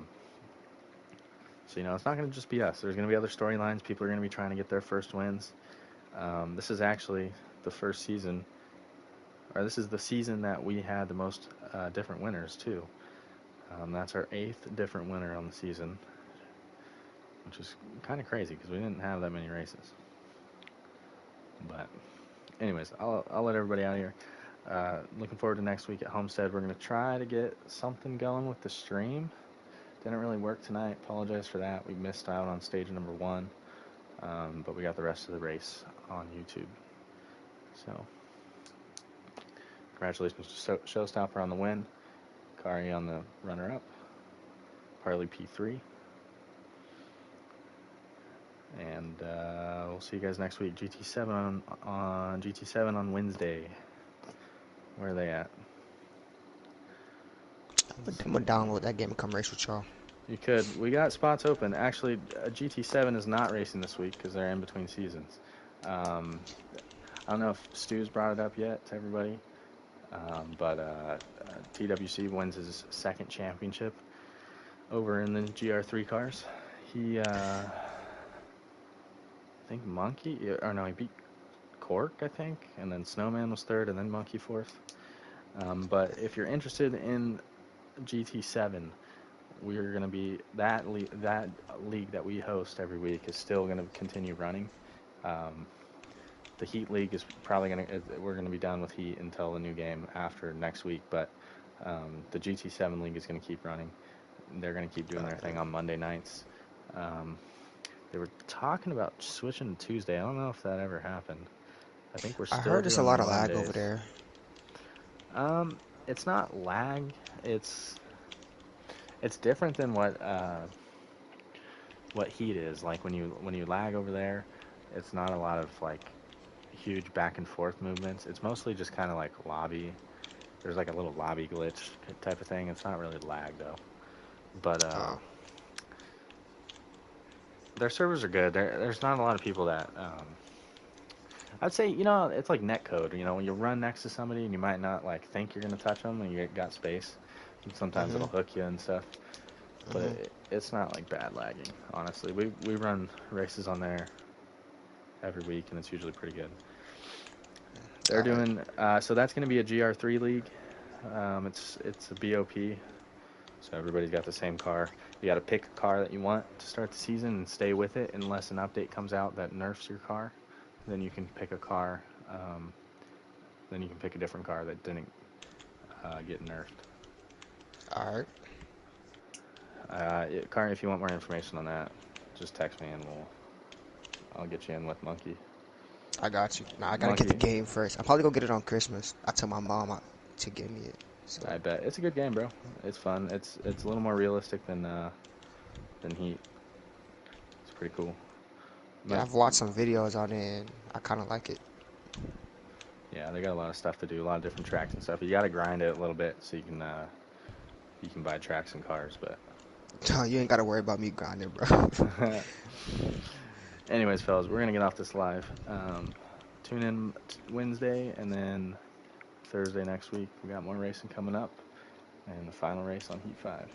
it's not going to just be us. There's going to be other storylines. People are going to be trying to get their first wins. This is actually the first season, or this is the season that we had the most different winners, too. That's our 8th different winner on the season, which is kind of crazy because we didn't have that many races. But anyways, I'll let everybody out of here. Looking forward to next week at Homestead. We're going to try to get something going with the stream. Didn't really work tonight. Apologize for that. We missed out on stage number 1, but we got the rest of the race on YouTube. So, congratulations to Showstopper on the win, Kari on the runner-up, Parley P3, and we'll see you guys next week. GT7 on GT7 on Wednesday. Where are they at? I'm gonna download that game and come race with y'all. You could. We got spots open. Actually, GT7 is not racing this week because they're in between seasons. I don't know if Stu's brought it up yet to everybody, but TWC wins his 2nd championship over in the GR3 cars. He, I think Monkey, or no, he beat Cork, I think, and then Snowman was 3rd, and then Monkey 4th. But if you're interested in GT7, we're going to be that league that we host every week is still going to continue running. The Heat League is probably we're going to be done with Heat until the new game after next week, but the GT7 League is going to keep running. They're going to keep doing their thing on Monday nights. They were talking about switching to Tuesday. I don't know if that ever happened. I think we're still I heard there's a doing lot of Mondays. lag over there. It's not lag. It's different than what Heat is. Like when you lag over there, it's not a lot of like huge back and forth movements. It's mostly just kind of like lobby. There's like a little lobby glitch type of thing. It's not really lag though. But their servers are good. There's not a lot of people that I'd say, it's like netcode. When you run next to somebody and you might not like think you're gonna touch them and you got space. And sometimes it'll hook you and stuff. But it's not like bad lagging, honestly. We run races on there every week and it's usually pretty good. They're doing so that's going to be a GR3 league. It's a BOP, so everybody's got the same car. You got to pick a car that you want to start the season and stay with it unless an update comes out that nerfs your car. Then you can pick a car. Then you can pick a different car that didn't get nerfed. All right. Karen, if you want more information on that, just text me and I'll get you in with Monkey. I got you. Nah, I gotta get the game first. I'll probably go get it on Christmas. I tell my mom to give me it. So. I bet it's a good game, bro. It's fun. It's a little more realistic than Heat. It's pretty cool. Yeah, I've watched some videos on it and I kind of like it. Yeah, they got a lot of stuff to do, a lot of different tracks and stuff. You got to grind it a little bit so you can buy tracks and cars, but. No, you ain't got to worry about me grinding, bro. Anyways, fellas, we're gonna get off this live. tune in Wednesday, and then Thursday next week we got more racing coming up, and the final race on Heat 5.